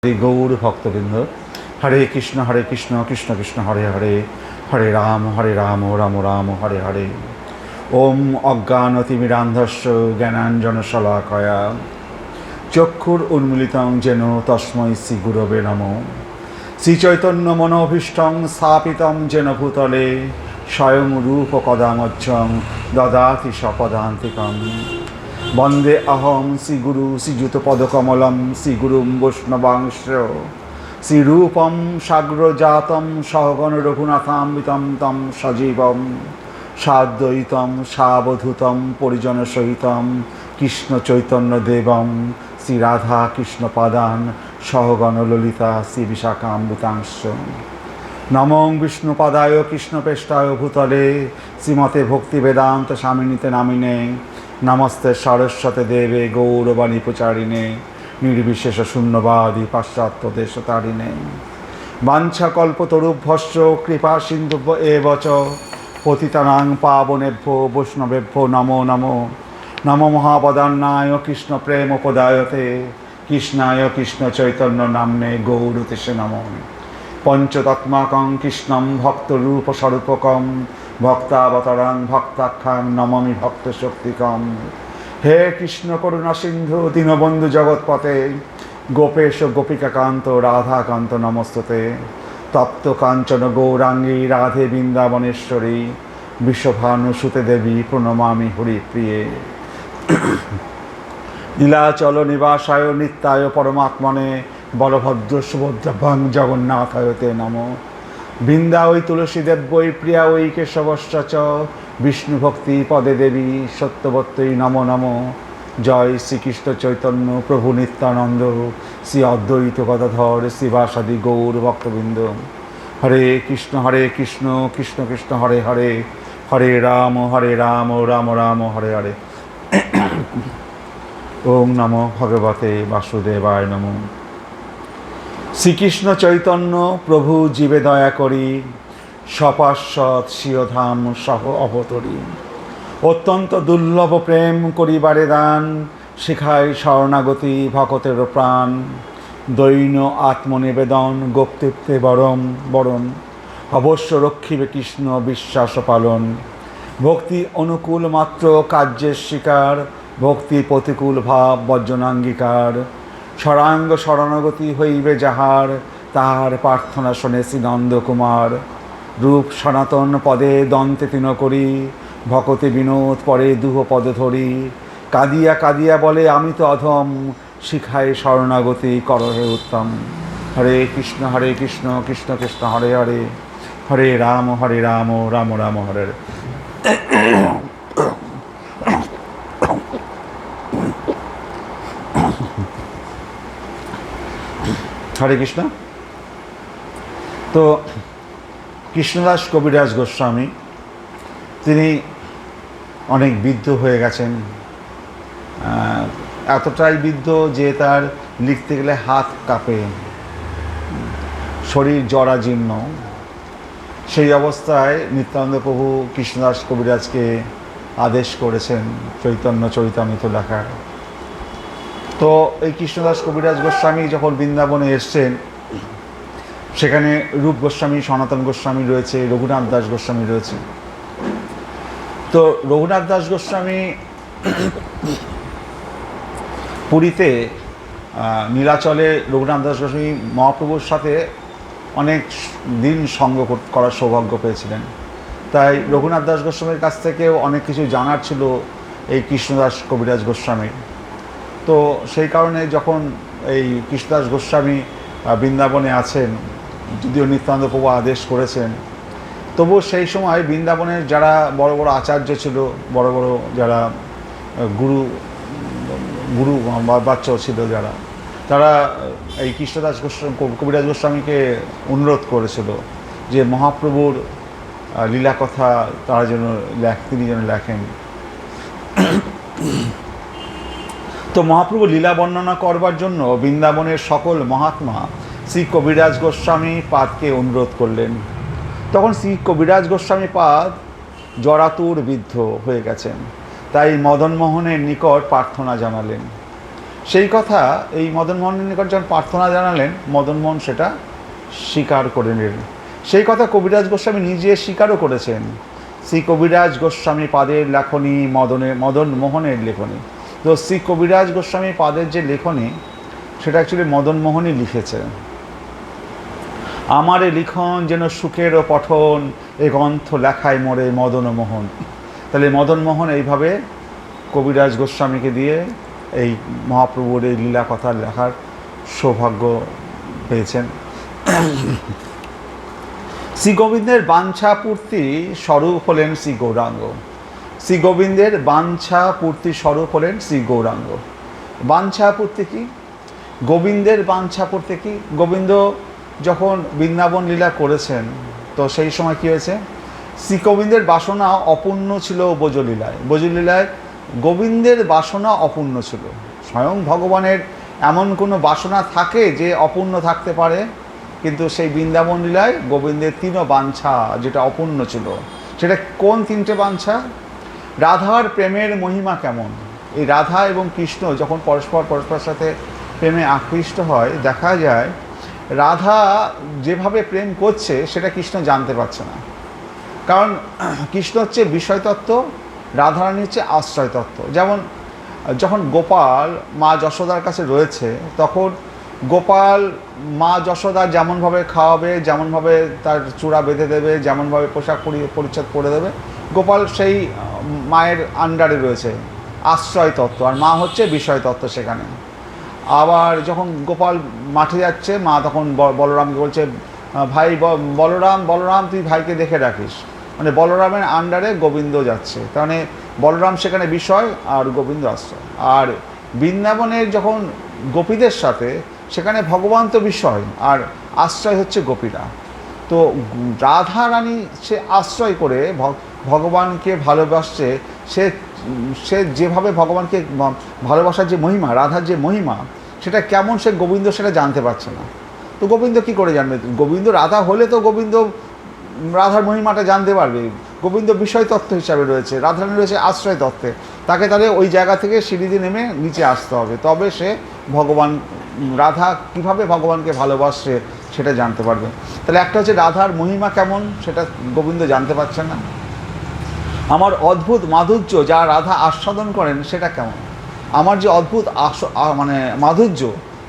গৌর ভক্তবৃন্দ, হরে কৃষ্ণ কৃষ্ণ কৃষ্ণ হরে হরে, হরে রাম রাম রাম হরে হরে। ওম অজ্ঞানতিমিরান্ধস্য জ্ঞানাঞ্জনশলাকয়া চক্ষুর উন্মিলিতং যেন তস্मै শ্রী গুরবে নমঃ। শ্রীচৈতন্য মনোভীষ্টং স্থাপিতং যেন ভূতলে স্বয়ং রূপ কদামজ্জং দদাতি স্বপদান্তিকং। বন্দে অহং শ্রীগুরু শ্রীযুতপদকমলম শ্রীগুরুং বৈষ্ণবাংশ শ্রীরূপম সাগ্রজাতম সহগণ রঘুনাথামৃতম তম সজীবম সাদ্বৈতম সাবধূতম পরিজনসহিতম কৃষ্ণ চৈতন্য দেবম শ্রীরাধা কৃষ্ণ পাদান সহগণ ললিতা শ্রী বিশাখামৃতাংশ। নমো বিষ্ণুপাদায় কৃষ্ণপেষ্টায় ভূতলে শ্রীমতে ভক্তিবেদান্ত স্বামিনীতে নামিনে নমস্তে সরস্বতী দেবে গৌরবাণী প্রচারিণে নির্বিশেষ শূন্যবাদী পাশ্চাত্য দেশতারিণে। বাঞ্ছাকল্পতরুভ্যশ্চ কৃপা সিন্ধুভ্য এব চ পতিতানাং পাবনেভ্যো বৈষ্ণবেভ্যো নমো নমো। নমো মহাপদান্নায় কৃষ্ণ প্রেমোপদায়তে কৃষ্ণায় কৃষ্ণ চৈতন্য নাম্নে গৌরতেশে নমঃ। পঞ্চতত্মাকং কৃষ্ণম ভক্তরূপস্বরূপকম ভক্তাবতারং ভক্তাখ্যাং নমামি ভক্তশক্তিকম। হে কৃষ্ণ করুণা সিন্ধু দীনবন্ধু জগৎপতে গোপেশ গোপিকাকান্ত রাধাকান্ত নমস্তুতে। তপ্ত কাঞ্চন গৌরাঙ্গী রাধে বৃন্দাবনেশ্বরী বিশ্বভানুসুতে দেবী প্রণমামি হরিপ্রিয়ে। নীলাচল নিবাসায় নিত্যায় পরমাত্মনে বলভদ্র সুভদ্রাভ্যাং জগন্নাথায় তে নমঃ। বৃন্দা ওই তুলসী দেব্যই প্রিয়া ওই কেশবশ্চ চ বিষ্ণুভক্তি পদে দেবী সত্যবত্যই নমো নমঃ। জয় শ্রীকৃষ্ণ চৈতন্য প্রভু নিত্যানন্দ শ্রী অদ্বৈত গদাধর শ্রীবাসাদি গৌর ভক্তবৃন্দ। হরে কৃষ্ণ কৃষ্ণ কৃষ্ণ হরে হরে, হরে রাম রাম রাম হরে হরে। ওম নমো ভগবতে বাসুদেবায় নমঃ। শ্রীকৃষ্ণ চৈতন্য প্রভু জীবে দয়া করি সপাশ্বৎ স্বীয়ধাম সহ অবতরী। অত্যন্ত দুর্লভ প্রেম করিবারে দান শিখায় শরণাগতি ভকতের প্রাণ। দৈন আত্মনিবেদন গোপ্তৃত্বে বরণ অবশ্য রক্ষিবে কৃষ্ণ বিশ্বাস পালন। ভক্তি অনুকূল মাত্র কার্যের শিকার ভক্তি প্রতিকূল ভাব বর্জনাঙ্গীকার। সরাঙ্গ শরণাগতি হইবে যাহার তাহার প্রার্থনা শোনে শ্রী নন্দকুমার। রূপ সনাতন পদে দন্তে তিন করি ভকতে বিনোদ পরে দুহ পদ ধরি। কাঁদিয়া কাঁদিয়া বলে আমি তো অধম শিখায় শরণাগতি করহে উত্তম। হরে কৃষ্ণ কৃষ্ণ কৃষ্ণ হরে হরে, হরে রাম রাম রাম হরে হরে। হরে কৃষ্ণ। তো কৃষ্ণদাস কবিরাজ গোস্বামী তিনি অনেক বৃদ্ধ হয়ে গেছেন, এতটাই বৃদ্ধ যে তার লিখতে গেলে হাত কাঁপে, শরীর জরাজীর্ণ। সেই অবস্থায় নিত্যানন্দ প্রভু কৃষ্ণদাস কবিরাজকে আদেশ করেছেন চৈতন্য চরিতামৃত লেখার। তো এই কৃষ্ণদাস কবিরাজ গোস্বামী যখন বৃন্দাবনে এসছেন সেখানে রূপ গোস্বামী সনাতন গোস্বামী রয়েছে, রঘুনাথ দাস গোস্বামী রয়েছে। তো রঘুনাথ দাস গোস্বামী পুরীতে নীলাচলে রঘুনাথ দাস গোস্বামী মহাপ্রভুর সাথে অনেক দিন সঙ্গ করার সৌভাগ্য পেয়েছিলেন। তাই রঘুনাথ দাস গোস্বামীর কাছ থেকেও অনেক কিছু জানার ছিল এই কৃষ্ণদাস কবিরাজ গোস্বামীর। তো সেই কারণে যখন এই কৃষ্ণদাস গোস্বামী বৃন্দাবনে আছেন, যদিও নিত্যানন্দ প্রভু আদেশ করেছেন, তবুও সেই সময় বৃন্দাবনের যারা বড় বড় আচার্য ছিল, বড় বড় যারা গুরু বাচ্চা ছিল যারা, তারা এই কৃষ্ণদাস গোস্বামী কবিরাজ গোস্বামীকে অনুরোধ করেছিল যে মহাপ্রভুর লীলা কথা তিনি যেন লেখেন। তো মহাপ্রভু লীলা বর্ণনা করবার জন্য বৃন্দাবনের সকল মহাত্মা শ্রী কবিরাজ গোস্বামী পাদকে অনুরোধ করলেন। তখন শ্রী কবিরাজ গোস্বামী পাদ জরাতুর বৃদ্ধ হয়ে গেছেন, তাই মদনমোহনের নিকট প্রার্থনা জানালেন। সেই কথা এই মদনমোহনের নিকট যখন প্রার্থনা জানালেন, মদনমোহন সেটা স্বীকার করে নিলেন। সেই কথা কবিরাজ গোস্বামী নিজে স্বীকারও করেছেন। শ্রী কবিরাজ গোস্বামী পাদের লেখনী মদনমোহনের লেখনী। তো শ্রী কবিরাজ গোস্বামী পাদের যে লেখনী, সেটা অ্যাকচুয়ালি মদনমোহনই লিখেছেন। আমারে লিখন যেন সুখেরও পঠন, এ গ্রন্থ লেখায় মোরে মদনমোহন। তাহলে মদনমোহন এইভাবে কবিরাজ গোস্বামীকে দিয়ে এই মহাপ্রভুর এই লীলা কথা লেখার সৌভাগ্য পেয়েছেন। শ্রী গোবিন্দের বাঞ্ছা পূর্তি স্বরূপ হলেন শ্রী গৌরাঙ্গ। শ্রী গোবিন্দের বাঞ্ছা পূর্তি স্বরূপ হলেন শ্রী গৌরাঙ্গ। বাঞ্ছা পূর্তি কি? গোবিন্দের বাঞ্ছা পূর্তি কি? গোবিন্দ যখন বৃন্দাবন লীলা করেছেন, তো সেই সময় কী হয়েছে? শ্রী গোবিন্দের বাসনা অপূর্ণ ছিল ব্রজলীলায়। ব্রজলীলায় গোবিন্দের বাসনা অপূর্ণ ছিল। স্বয়ং ভগবানের এমন কোনো বাসনা থাকে যে অপূর্ণ থাকতে পারে, কিন্তু সেই বৃন্দাবন লীলায় গোবিন্দের তিনও বাঞ্ছা যেটা অপূর্ণ ছিল, সেটা কোন তিনটে বাঞ্ছা? রাধার প্রেমের মহিমা কেমন? এই রাধা এবং কৃষ্ণ যখন পরস্পরের সাথে প্রেমে আকৃষ্ট হয়, দেখা যায় রাধা যেভাবে প্রেম করছে সেটা কৃষ্ণ জানতে পারছে না। কারণ কৃষ্ণ হচ্ছে বিষয়তত্ত্ব, রাধারানী হচ্ছে আশ্রয়তত্ত্ব। যেমন যখন গোপাল মা যশোদার কাছে রয়েছে, তখন গোপাল মা যশোদা যেমনভাবে খাওয়াবে, যেমনভাবে তার চূড়া বেঁধে দেবে, যেমনভাবে পোশাক পরিচ্ছদ পরে দেবে, গোপাল সেই মায়ের আন্ডারে রয়েছে, আশ্রয়তত্ত্ব। আর মা হচ্ছে বিষয়তত্ত্ব সেখানে। আবার যখন গোপাল মাঠে যাচ্ছে, মা তখন বলরামকে বলছে, ভাই বলরাম তুই ভাইকে দেখে রাখিস। মানে বলরামের আন্ডারে গোবিন্দ যাচ্ছে, তার মানে বলরাম সেখানে বিষয় আর গোবিন্দ আশ্রয়। আর বৃন্দাবনের যখন গোপীদের সাথে, সেখানে ভগবান তো বিষয় আর আশ্রয় হচ্ছে গোপীরা। তো রাধা রানী সে আশ্রয় করে ভগবানকে ভালোবাসছে। সে যেভাবে ভগবানকে ভালোবাসার যে মহিমা, রাধার যে মহিমা, সেটা কেমন সে গোবিন্দ সেটা জানতে পারছে না। তো গোবিন্দ কি করে জানবে? গোবিন্দ রাধা হলে তো গোবিন্দ রাধার মহিমাটা জানতে পারবে। গোবিন্দ বিষয় তত্ত্ব হিসাবে রয়েছে, রাধারানী রয়েছে আশ্রয় তত্ত্বে। তাকে তাহলে ওই জায়গা থেকে সিঁড়ি দিয়ে নেমে নিচে আসতে হবে, তবে সে ভগবান, রাধা কিভাবে ভগবানকে ভালোবাসছে সেটা জানতে পারবে। তাহলে একটা হচ্ছে রাধার মহিমা কেমন, সেটা গোবিন্দ জানতে পারছেন না। আমার অদ্ভুত মাধুর্য যা রাধা আস্বাদন করেন সেটা কেমন? আমার যে অদ্ভুত মানে মাধুর্য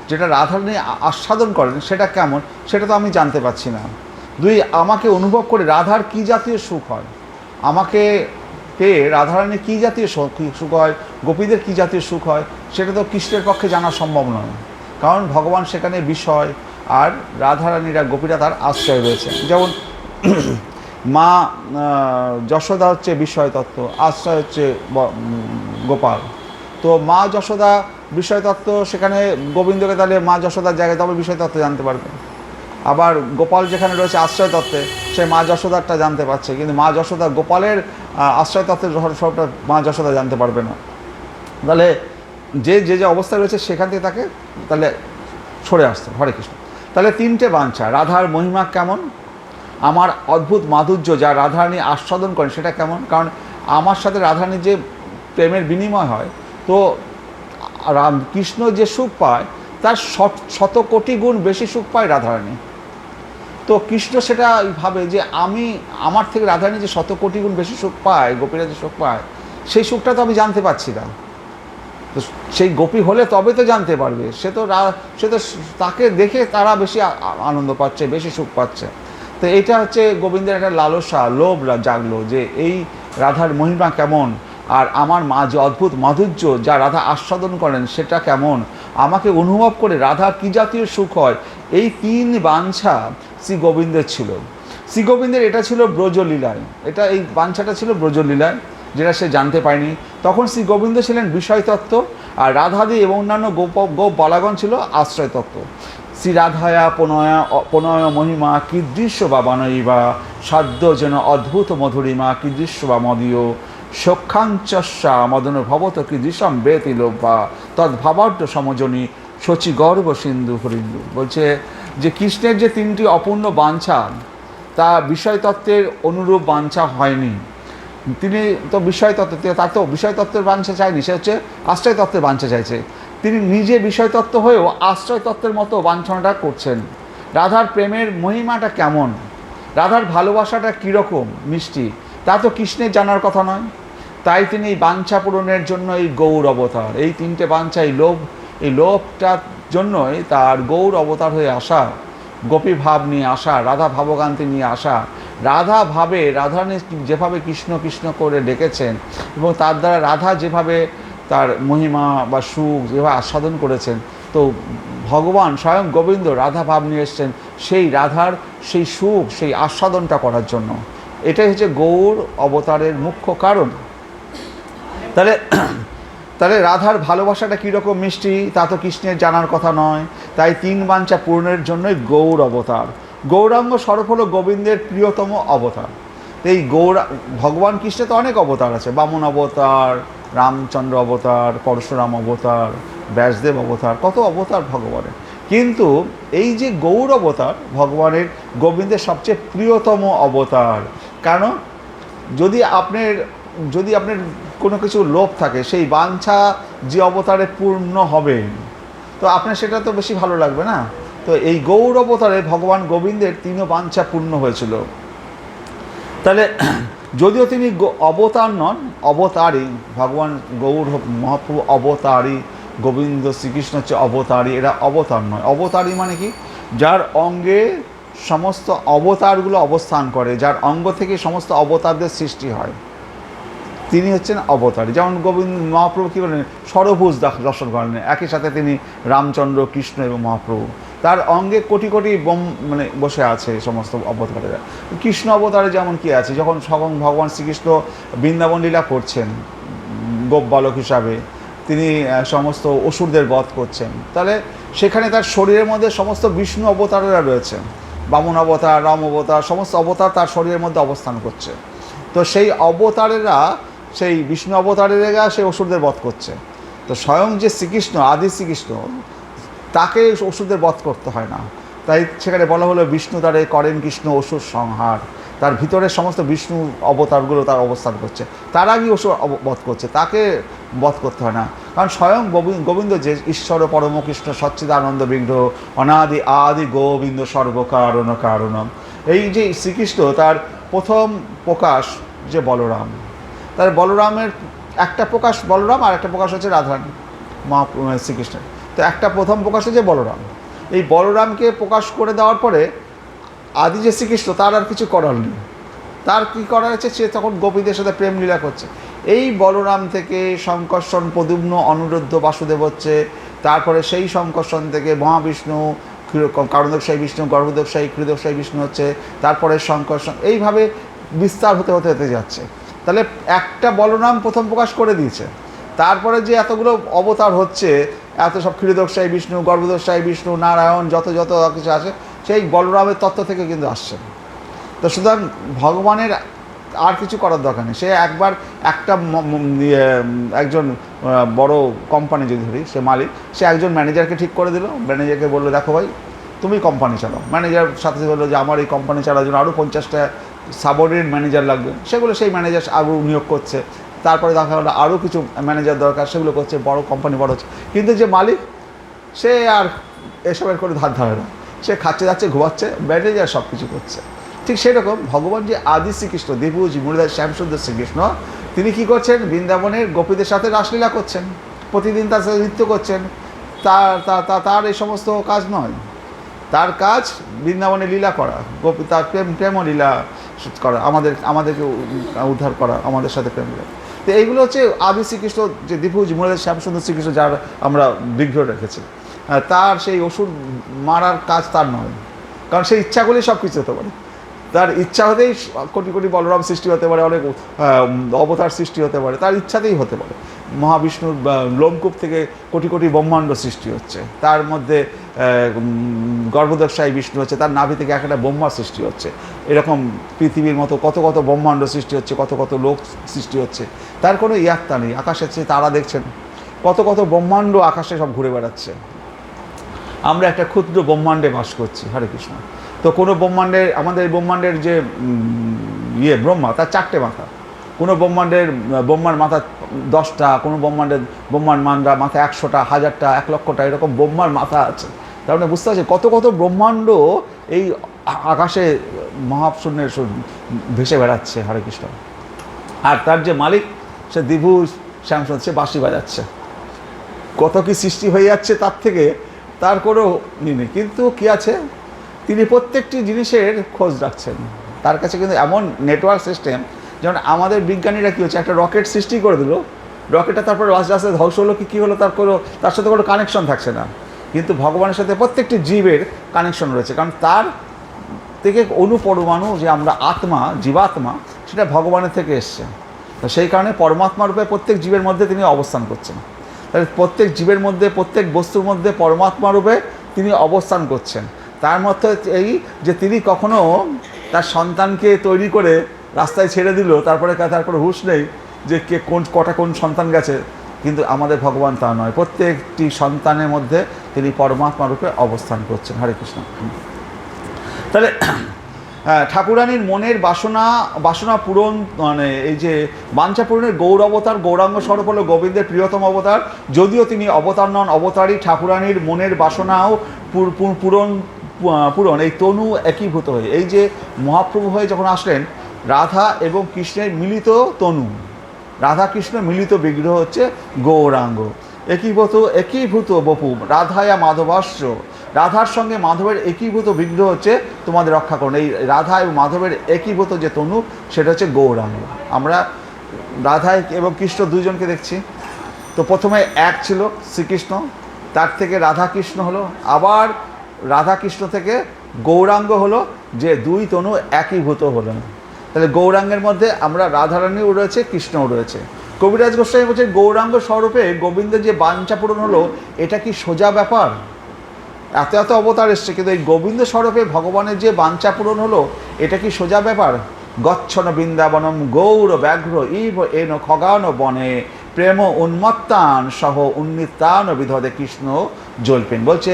যেটা রাধারানী আস্বাদন করেন সেটা কেমন, সেটা তো আমি জানতে পারছি না। দুই, আমাকে অনুভব করে রাধার কী জাতীয় সুখ হয়, আমাকে পেয়ে রাধারানীর কী জাতীয় সুখ হয়, গোপীদের কী জাতীয় সুখ হয়, সেটা তো কৃষ্ণের পক্ষে জানা সম্ভব নয়। কারণ ভগবান সেখানে বিষয় আর রাধারানীরা গোপীরা তার আশ্রয় রয়েছে। যেমন মা যশোদা হচ্ছে বিষয় তত্ত্ব, আশ্রয় হচ্ছে গোপাল। তো মা যশোদা বিষয় তত্ত্ব, সেখানে গোবিন্দকে তাহলে মা যশোদার জায়গায় তবে বিষয় তত্ত্ব জানতে পারবে। আবার গোপাল যেখানে রয়েছে আশ্রয় তত্ত্বে, সে মা যশোদারটা জানতে পারছে, কিন্তু মা যশোদা গোপালের আশ্রয় তত্ত্বের সবটা মা যশোদা জানতে পারবে না। তাহলে যে অবস্থায় রয়েছে সেখান থেকে তাকে তাহলে সরে আসতে। হরে কৃষ্ণ। তাহলে তিনটে বাঞ্ছা, রাধার মহিমা কেমন, আমার অদ্ভুত মাধুর্য যা রাধারানী আস্বাদন করেন সেটা কেমন। কারণ আমার সাথে রাধারানীর যে প্রেমের বিনিময় হয়, তো কৃষ্ণ যে সুখ পায় তার শতকোটি গুণ বেশি সুখ পায় রাধারানী। তো কৃষ্ণ সেটা ভাবে যে আমার থেকে রাধারানী যে শতকোটি গুণ বেশি সুখ পায়, গোপীরা যে সুখ পায়, সেই সুখটা তো আমি জানতে পারছি না। তো সেই গোপী হলে তবে তো জানতে পারবে। সে তো তাকে দেখে তারা বেশি আনন্দ পাচ্ছে, বেশি সুখ পাচ্ছে। তো এটা হচ্ছে গোবিন্দের একটা লালসা, লোভ জাগলো যে এই রাধার মহিমা কেমন, আর আমার মা যে অদ্ভুত মাধুর্য যা রাধা আস্বাদন করেন সেটা কেমন, আমাকে অনুভব করে রাধা কী জাতীয় সুখ হয়। এই তিন বাঞ্ছা শ্রী গোবিন্দের ছিল। শ্রী গোবিন্দের এটা ছিল ব্রজলীলায়, এই বাঞ্ছাটা ছিল ব্রজলীলায়, যেটা সে জানতে পায়নি। তখন শ্রী গোবিন্দ ছিলেন বিষয়তত্ত্ব, আর রাধাদি এবং অন্যান্য গোপ বালাগণ ছিল আশ্রয়তত্ত্ব। শ্রী রাধায়া প্রণয় মহিমা কীদৃশ্য বা বানয়িবা, সাধ্য যেন অদ্ভুত মধুরিমা কীদৃশ্য বা মদীয়, সখ্যাঞ্চস্যা মদন ভবত কীদৃশম বেতিলোভা, তদ্ভাবার্থ সমজনী শচী গর্ব সিন্ধু হরিন্দু। বলছে যে কৃষ্ণের যে তিনটি অপূর্ণ বাঞ্ছা, তা বিষয়তত্ত্বের অনুরূপ বাঞ্ছা হয়নি। তিনি তো বিষয়তত্ত্ব, তার তো বিষয়তত্ত্বের বাঞ্ছা চায়নি, সে হচ্ছে আশ্রয়তত্ত্বের বাঞ্ছা চাইছে। তিনি নিজে বিষয়তত্ত্ব হয়েও আশ্রয় তত্ত্বের মতো বাঞ্ছনাটা করছেন। রাধার প্রেমের মহিমাটা কেমন, রাধার ভালোবাসাটা কীরকম মিষ্টি, তা তো কৃষ্ণের জানার কথা নয়। তাই তিনি এই বাঞ্ছা পূরণের জন্য এই গৌর অবতার, এই তিনটে বাঞ্ছা, এই লোভটার জন্যই তার গৌর অবতার হয়ে আসা, গোপী ভাব নিয়ে আসা, রাধা ভাবকান্তি নিয়ে আসা। রাধা ভাবে, রাধা যেভাবে কৃষ্ণ কৃষ্ণ করে ডেকেছেন এবং তার দ্বারা রাধা যেভাবে তার মহিমা বা সুখ যেভাবে আস্বাদন করেছেন, তো ভগবান স্বয়ং গোবিন্দ রাধা ভাব নিয়ে এসছেন সেই রাধার সেই সুখ, সেই আস্বাদনটা করার জন্য। এটাই হচ্ছে গৌর অবতারের মুখ্য কারণ। তাহলে রাধার ভালোবাসাটা কীরকম মিষ্টি তা তো কৃষ্ণের জানার কথা নয়। তাই তিন বাঞ্ছা পূরণের জন্যই গৌর অবতার। গৌরাঙ্গ স্বরূপ হলো গোবিন্দের প্রিয়তম অবতার। এই ভগবান কৃষ্ণে তো অনেক অবতার আছে, বামন অবতার, রামচন্দ্র অবতার, পরশুরাম অবতার, ব্যাসদেব অবতার, কত অবতার ভগবানের। কিন্তু এই যে গৌর অবতার ভগবানের, গোবিন্দের সবচেয়ে প্রিয়তম অবতার। কারণ যদি আপনার কোনো কিছু লোভ থাকে, সেই বাঞ্ছা যে অবতারে পূর্ণ হবে, তো আপনার সেটা তো বেশি ভালো লাগবে না। তো এই গৌর অবতারে ভগবান গোবিন্দের তিনও বাঞ্ছা পূর্ণ হয়েছিল। তাহলে যদিও তিনি অবতার নন, অবতারী, ভগবান গৌর মহাপ্রভু অবতারী, গোবিন্দ শ্রীকৃষ্ণ হচ্ছে অবতারী, এরা অবতার নয়। অবতারী মানে কি? যার অঙ্গে সমস্ত অবতারগুলো অবস্থান করে, যার অঙ্গ থেকে সমস্ত অবতারদের সৃষ্টি হয়, তিনি হচ্ছেন অবতারী। যেমন গোবিন্দ মহাপ্রভু কী করেন, ষড়ভুজ দর্শন করেন, একই সাথে তিনি রামচন্দ্র, কৃষ্ণ এবং মহাপ্রভু, তার অঙ্গে কোটি কোটি বসে আছে সমস্ত অবতারেরা। কৃষ্ণ অবতারে যেমন কি আছে, যখন ভগবান শ্রীকৃষ্ণ বৃন্দাবন লীলা করছেন গোপ বালক হিসাবে, তিনি সমস্ত অসুরদের বধ করছেন, তাহলে সেখানে তার শরীরের মধ্যে সমস্ত বিষ্ণু অবতারেরা রয়েছে, বামন অবতার, রাম অবতার, সমস্ত অবতার তার শরীরের মধ্যে অবস্থান করছে। তো সেই অবতারেরা, সেই বিষ্ণু অবতারেরা সেই অসুরদের বধ করছে। তো স্বয়ং যে শ্রীকৃষ্ণ, আদি শ্রীকৃষ্ণ, তাকে অসুরদের বধ করতে হয় না। তাই সেখানে বলা হলো বিষ্ণু তারে করেন কৃষ্ণ অসুর সংহার। তার ভিতরে সমস্ত বিষ্ণু অবতারগুলো তার অবস্থান করছে, তার আগেই অসুর বধ করছে, তাকে বধ করতে হয় না। কারণ স্বয়ং গোবিন্দ যে ঈশ্বর পরম কৃষ্ণ সচ্চিদানন্দ বিগ্রহ, অনাদি আদি গোবিন্দ সর্বকারণ কারণম। এই যে শ্রীকৃষ্ণ, তার প্রথম প্রকাশ যে বলরাম, তার বলরামের একটা প্রকাশ বলরাম, আর একটা প্রকাশ হচ্ছে রাধারানী শ্রীকৃষ্ণের। তো একটা প্রথম প্রকাশ হচ্ছে বলরাম। এই বলরামকে প্রকাশ করে দেওয়ার পরে আদি যে শ্রীকৃষ্ণ, তার আর কিছু করার নেই। তার কী করার আছে, সে তখন গোপীদের সাথে প্রেম লীলা করছে। এই বলরাম থেকে শঙ্কর্ষণ, প্রদ্যুম্ন, অনিরুদ্ধ, বাসুদেব হচ্ছে। তারপরে সেই শঙ্কর্ষণ থেকে মহাবিষ্ণু, কারণদোষায়ী বিষ্ণু, গর্ভদোষায়ী, ক্ষীরদোষায়ী বিষ্ণু হচ্ছে। তারপরে শঙ্কর্ষণ, এইভাবে বিস্তার হতে হতে হতে যাচ্ছে। তাহলে একটা বলরাম প্রথম প্রকাশ করে দিয়েছে, তারপরে যে এতগুলো অবতার হচ্ছে, এত সব ক্ষীরদোষায়ী বিষ্ণু, গর্ভদোষায়ী বিষ্ণু, নারায়ণ, যত কিছু আছে, সেই বলরামের তত্ত্ব থেকে কিন্তু আসছে। তো সুতরাং ভগবানের আর কিছু করার দরকার নেই। সে একবার একজন বড় কোম্পানি যদি ধরি, সে মালিক, সে একজন ম্যানেজারকে ঠিক করে দিল। ম্যানেজারকে বললো, দেখো ভাই, তুমি কোম্পানি চালাও। ম্যানেজার সাথে বললো যে আমার এই কোম্পানি চালার জন্য আরও 50টা সাবঅর্ডিনেট ম্যানেজার লাগবে। সেগুলো সেই ম্যানেজার আরও নিয়োগ করছে। তারপরে দেখা গেলো আরও কিছু ম্যানেজার দরকার, সেগুলো করছে। বড় কোম্পানি বড় হচ্ছে। কিন্তু যে মালিক, সে আর এসবের করে ধার ধারে না। সে খাচ্ছে, যাচ্ছে, ঘুমাচ্ছে, ম্যানেজার সব কিছু করছে। ঠিক সেরকম ভগবান যে আদি শ্রীকৃষ্ণ, দেবুজি মুরলীধর শ্যামসুন্দর শ্রীকৃষ্ণ, তিনি কী করছেন, বৃন্দাবনের গোপীদের সাথে রাসলীলা করছেন, প্রতিদিন তার সাথে নৃত্য করছেন। তার এই সমস্ত কাজ নয়। তার কাজ বৃন্দাবনে লীলা করা, গোপী, তার প্রেম লীলা করা, আমাদেরকে উদ্ধার করা, আমাদের সাথে প্রেম লীলা। তো এইগুলো হচ্ছে আদি শ্রীকৃষ্ণ, যে দেবুজি মুরলীধর শ্যামসুন্দর শ্রীকৃষ্ণ, যার আমরা বিগ্রহ রেখেছি। তার সেই অসুর মারার কাজ তার নয়, কারণ সেই ইচ্ছাগুলি সব কিছু হতে পারে। তার ইচ্ছা হতেই কোটি কোটি বলরাম সৃষ্টি হতে পারে, অনেক অবতার সৃষ্টি হতে পারে, তার ইচ্ছাতেই হতে পারে। মহাবিষ্ণুর লোমকূপ থেকে কোটি কোটি ব্রহ্মাণ্ড সৃষ্টি হচ্ছে, তার মধ্যে গর্ভদোষায়ী বিষ্ণু হচ্ছে, তার নাভি থেকে একটা ব্রহ্মা সৃষ্টি হচ্ছে। এরকম পৃথিবীর মতো কত কত ব্রহ্মাণ্ড সৃষ্টি হচ্ছে, কত কত লোক সৃষ্টি হচ্ছে। তার কোনো ইয়াত্তা নেই। আকাশের চেয়ে তারা দেখছেন, কত কত ব্রহ্মাণ্ড আকাশে সব ঘুরে বেড়াচ্ছে। আমরা একটা ক্ষুদ্র ব্রহ্মাণ্ডে বাস করছি। হরে কৃষ্ণ। তো কোনো ব্রহ্মাণ্ডের, আমাদের ব্রহ্মাণ্ডের যে ব্রহ্মা, তার 4টে মাথা। কোনো ব্রহ্মার মাথা 10টা, কোনো ব্রহ্মার মাথা 100টা, 1000টা, 1,00,000টা, এরকম ব্রহ্মার মাথা আছে। তার মানে বুঝতে পারছি কত কত ব্রহ্মাণ্ড এই আকাশে মহাশূন্যের ভেসে বেড়াচ্ছে। হরে কৃষ্ণ। আর তার যে মালিক, সে দিভু শ্যামসুন্দর, সে বাঁশি বাজাচ্ছে। কত কি সৃষ্টি হয়ে যাচ্ছে তার থেকে, তার কোনো নেই। কিন্তু কি আছে, তিনি প্রত্যেকটি জিনিসের খোঁজ রাখছেন। তার কাছে কিন্তু এমন নেটওয়ার্ক সিস্টেম, যেমন আমাদের বিজ্ঞানীরা কী হচ্ছে, একটা রকেট সৃষ্টি করে দিল, রকেটটা তারপর আস্তে আস্তে ধ্বংস হলো, কী হলো, তার সাথে কোনো কানেকশন থাকছে না। কিন্তু ভগবানের সাথে প্রত্যেকটি জীবের কানেকশন রয়েছে, কারণ তার থেকে অনুপরমাণু যে আমরা আত্মা, জীবাত্মা, সেটা ভগবানের থেকে এসছে। তো সেই কারণে পরমাত্মা রূপে প্রত্যেক জীবের মধ্যে তিনি অবস্থান করছেন। তাহলে প্রত্যেক জীবের মধ্যে, প্রত্যেক বস্তুর মধ্যে পরমাত্মা রূপে তিনি অবস্থান করছেন। তার মধ্যে এই যে তিনি কখনো তার সন্তানকে তৈরি করে রাস্তায় ছেড়ে দিল, তারপরে হুঁশ নেই যে কে কোন সন্তান গেছে। কিন্তু আমাদের ভগবান তা নয়, প্রত্যেকটি সন্তানের মধ্যে তিনি পরমাত্মা রূপে অবস্থান করছেন। হরে কৃষ্ণ। তাহলে ঠাকুরানীর মনের বাসনা পূরণ, মানে এই যে বাঞ্ছা পূরণের গৌর অবতার, গৌরাঙ্গ স্বরূপ হল গোবিন্দের প্রিয়তম অবতার। যদিও তিনি অবতার নন, অবতারই ঠাকুরানীর মনের বাসনাও পূরণ এই তনু একীভূত হয়ে, এই যে মহাপ্রভু হয়ে যখন আসলেন, রাধা এবং কৃষ্ণের মিলিত তনু, রাধা কৃষ্ণ মিলিত বিগ্রহ হচ্ছে গৌরাঙ্গ। একীভূত বপু রাধায়া মাধবাস্য, রাধার সঙ্গে মাধবের একীভূত বিগ্রহ হচ্ছে তোমাদের রক্ষা করুন। এই রাধা এবং মাধবের একীভূত যে তনু, সেটা হচ্ছে গৌরাঙ্গ। আমরা রাধা এবং কৃষ্ণ দুইজনকে দেখছি। তো প্রথমে এক ছিল শ্রীকৃষ্ণ, তার থেকে রাধা কৃষ্ণ হলো, আবার রাধা কৃষ্ণ থেকে গৌরাঙ্গ হলো, যে দুই তনু একীভূত হলেন। তাহলে গৌরাঙ্গের মধ্যে আমরা রাধারানীও রয়েছে, কৃষ্ণও রয়েছে। কবিরাজ গোস্বামী বলছে, গৌরাঙ্গ স্বরূপে গোবিন্দের যে বাঞ্ছা পূরণ হলো, এটা কি সোজা ব্যাপার? এত এত অবতার এসছে, কিন্তু এই গোবিন্দ স্বরূপে ভগবানের যে বাঞ্ছা পূরণ হলো, এটা কি সোজা ব্যাপার? গচ্ছন বৃন্দাবনম গৌর ব্যাঘ্র ইভ এন খগান বনে প্রেম উন্মত্তান সহ উন্নীতান বিধদে কৃষ্ণ জল্পেন। বলছে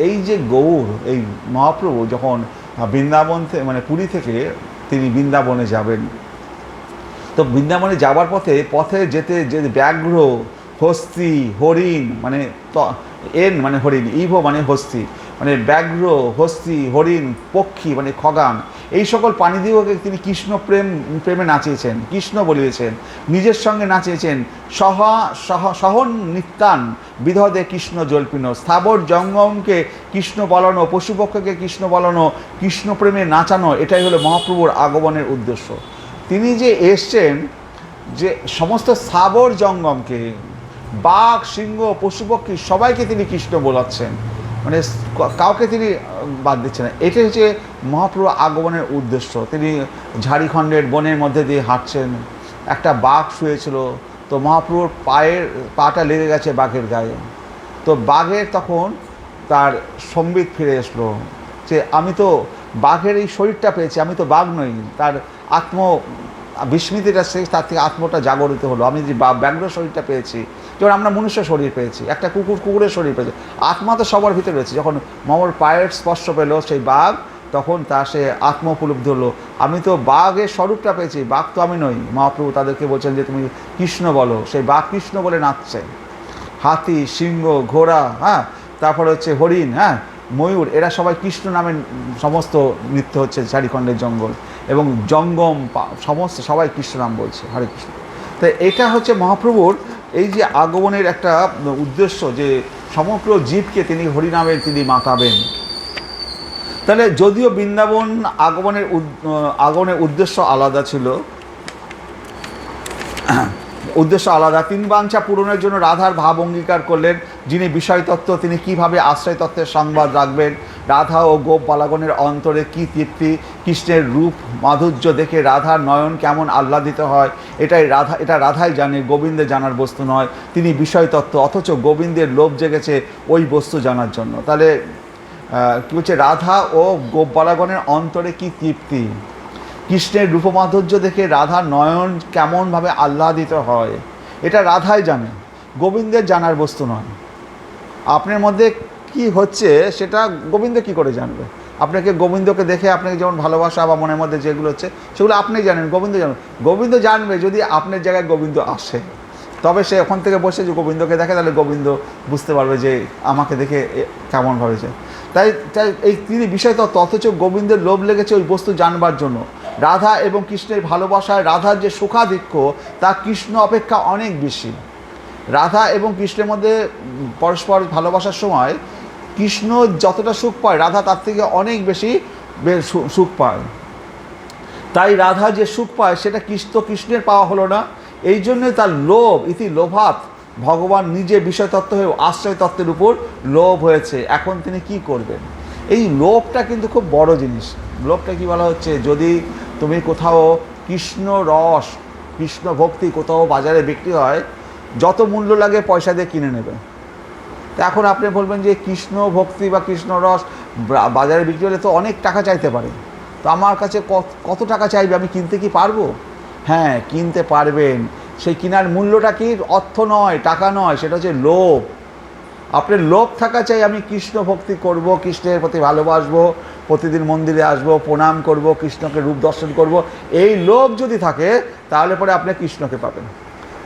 এই যে গৌর, এই মহাপ্রভু যখন বৃন্দাবন থেকে, মানে পুরী থেকে তিনি বৃন্দাবনে যাবেন, তো বৃন্দাবনে যাওয়ার পথে যেতে ব্যাঘ্র, হস্তি, হরিণ, মানে মানে হরিণ, ইভ মানে হস্তি, মানে ব্যাঘ্র, হস্তি, হরিণ, পক্ষী মানে খগান, এই সকল প্রাণীদিগকে তিনি প্রেমে নাচিয়েছেন, কৃষ্ণ বলিয়েছেন, নিজের সঙ্গে নাচিয়েছেন। সহন নিত্যান বিধদে কৃষ্ণ জল্পিন, স্থাবর জঙ্গমকে কৃষ্ণ বলানো, পশুপক্ষকে কৃষ্ণ বলানো, কৃষ্ণ প্রেমে নাচানো, এটাই হলো মহাপ্রভুর আগমনের উদ্দেশ্য। তিনি যে এসছেন, যে সমস্ত স্থাবর জঙ্গমকে, বাঘ, সিংহ, পশুপক্ষী সবাইকে তিনি কৃষ্ণ বলাচ্ছেন, মানে কাউকে তিনি বাদ দিচ্ছেন না। এটাই হচ্ছে মহাপ্রভু আগমনের উদ্দেশ্য। তিনি ঝাড়খণ্ডের বনের মধ্যে দিয়ে হাঁটছেন, একটা বাঘ শুয়েছিল, তো মহাপ্রভুর পাটা লেগে গেছে বাঘের গায়ে। তো বাঘের তখন তার সম্বিত ফিরে এসলো, যে আমি তো বাঘের এই শরীরটা পেয়েছি, আমি তো বাঘ নই। তার বিস্মৃতিটা শেষ, তার থেকে আত্মটা জাগরিত হলো, আমি যে ব্যাঘ্র শরীরটা পেয়েছি, যেমন আমরা মনুষ্য শরীর পেয়েছি, একটা কুকুরের শরীর পেয়েছি, আত্মা তো সবার ভিতরে রয়েছে। যখন মহাপ্রভুর পায়ের স্পর্শ পেল সেই বাঘ, তখন সে আত্ম উপলব্ধি হলো, আমি তো বাঘের স্বরূপটা পেয়েছি, বাঘ তো আমি নই। মহাপ্রভু তাদেরকে বলছেন যে তুমি কৃষ্ণ বলো, সেই বাঘ কৃষ্ণ বলে নাচছে। হাতি, সিংহ, ঘোড়া, হ্যাঁ, তারপরে হচ্ছে হরিণ, হ্যাঁ, ময়ূর, এরা সবাই কৃষ্ণ নামে সমস্ত নৃত্য হচ্ছে ঝাড়খণ্ডের জঙ্গল এবং জঙ্গম, সমস্ত সবাই কৃষ্ণ নাম বলছে। হরে কৃষ্ণ। তো এটা হচ্ছে মহাপ্রভুর এই যে আগমনের একটা উদ্দেশ্য, যে সমগ্র জীবকে তিনি হরিনামে তিনি মাতাবেন। তাহলে যদিও বৃন্দাবন আগমনের উদ্দেশ্য আলাদা ছিল, তিন বাঞ্ছা পূরণের জন্য রাধার ভাব অঙ্গীকার করলেন। যিনি বিষয়তত্ত্ব, তিনি কিভাবে আশ্রয় তত্ত্বের সংবাদ রাখবেন। রাধা ও গোপ বালাগণের অন্তরে কি তৃপ্তি, কৃষ্ণের রূপ মাধুর্য দেখে রাধার নয়ন কেমন আহ্লাদিত হয়, এটা রাধাই জানে, গোবিন্দে জানার বস্তু নয়। তিনি বিষয়তত্ত্ব, অথচ গোবিন্দের লোভ জেগেছে ওই বস্তু জানার জন্য। তাহলে কী বলছে, রাধা ও গোপ বালাগণের অন্তরে কি তৃপ্তি, কৃষ্ণের রূপমাধুর্য দেখে রাধার নয়ন কেমনভাবে আহ্লাদিত হয়, এটা রাধাই জানে, গোবিন্দের জানার বস্তু নয়। আপনার মধ্যে কি হচ্ছে সেটা গোবিন্দ কি করে জানবে? আপনাকে গোবিন্দকে দেখে আপনাকে যেমন ভালোবাসা বা মনের মধ্যে যেগুলো হচ্ছে সেগুলো আপনি জানেন, গোবিন্দ জানেন। গোবিন্দ জানবে যদি আপনার জায়গায় গোবিন্দ আসে, তবে সে ওখান থেকে বসে যে গোবিন্দকে দেখে, তাহলে গোবিন্দ বুঝতে পারবে যে আমাকে দেখে কেমন ভাবেছে। তাই তাই এই তিনি বিষয় তত্ত্ব, অথচ গোবিন্দের লোভ লেগেছে ওই বস্তু জানবার জন্য। রাধা এবং কৃষ্ণের ভালোবাসায় রাধার যে সুখাধিক্য তা কৃষ্ণ অপেক্ষা অনেক বেশি। রাধা এবং কৃষ্ণের মধ্যে পরস্পর ভালোবাসার সময় কৃষ্ণ যতটা সুখ পায় রাধা তার থেকে অনেক বেশি সুখ পায়। তাই রাধা যে সুখ পায় সেটা কৃষ্ণের পাওয়া হলো না। এই জন্যই তার লোভ, ইতি লোভাত, ভগবান নিজে বিষয়তত্ত্ব হয়েও আশ্রয় তত্ত্বের উপর লোভ হয়েছে। এখন তিনি কি করবেন? এই লোভটা কিন্তু খুব বড় জিনিস। লোভটা কি বলা হচ্ছে, যদি তুমি কোথাও কৃষ্ণ রস, কৃষ্ণ ভক্তি কোথাও বাজারে বিক্রি হয়, যত মূল্য লাগে পয়সা দিয়ে কিনে নেবে। তো এখন আপনি বলবেন যে কৃষ্ণ ভক্তি বা কৃষ্ণ রস বাজারে বিক্রি হলে তো অনেক টাকা চাইতে পারে, তো আমার কাছে কত টাকা চাইবে, আমি কিনতে কি পারবো? হ্যাঁ, কিনতে পারবেন। সেই কেনার মূল্যটা কি অর্থ নয়, টাকা নয়, সেটা হচ্ছে লোভ। আপনার লোভ থাকা চাই, আমি কৃষ্ণ ভক্তি করব, কৃষ্ণের প্রতি ভালোবাসবো, প্রতিদিন মন্দিরে আসবো, প্রণাম করব, কৃষ্ণকে রূপ দর্শন করব। এই লোভ যদি থাকে তাহলে পরে আপনি কৃষ্ণকে পাবেন।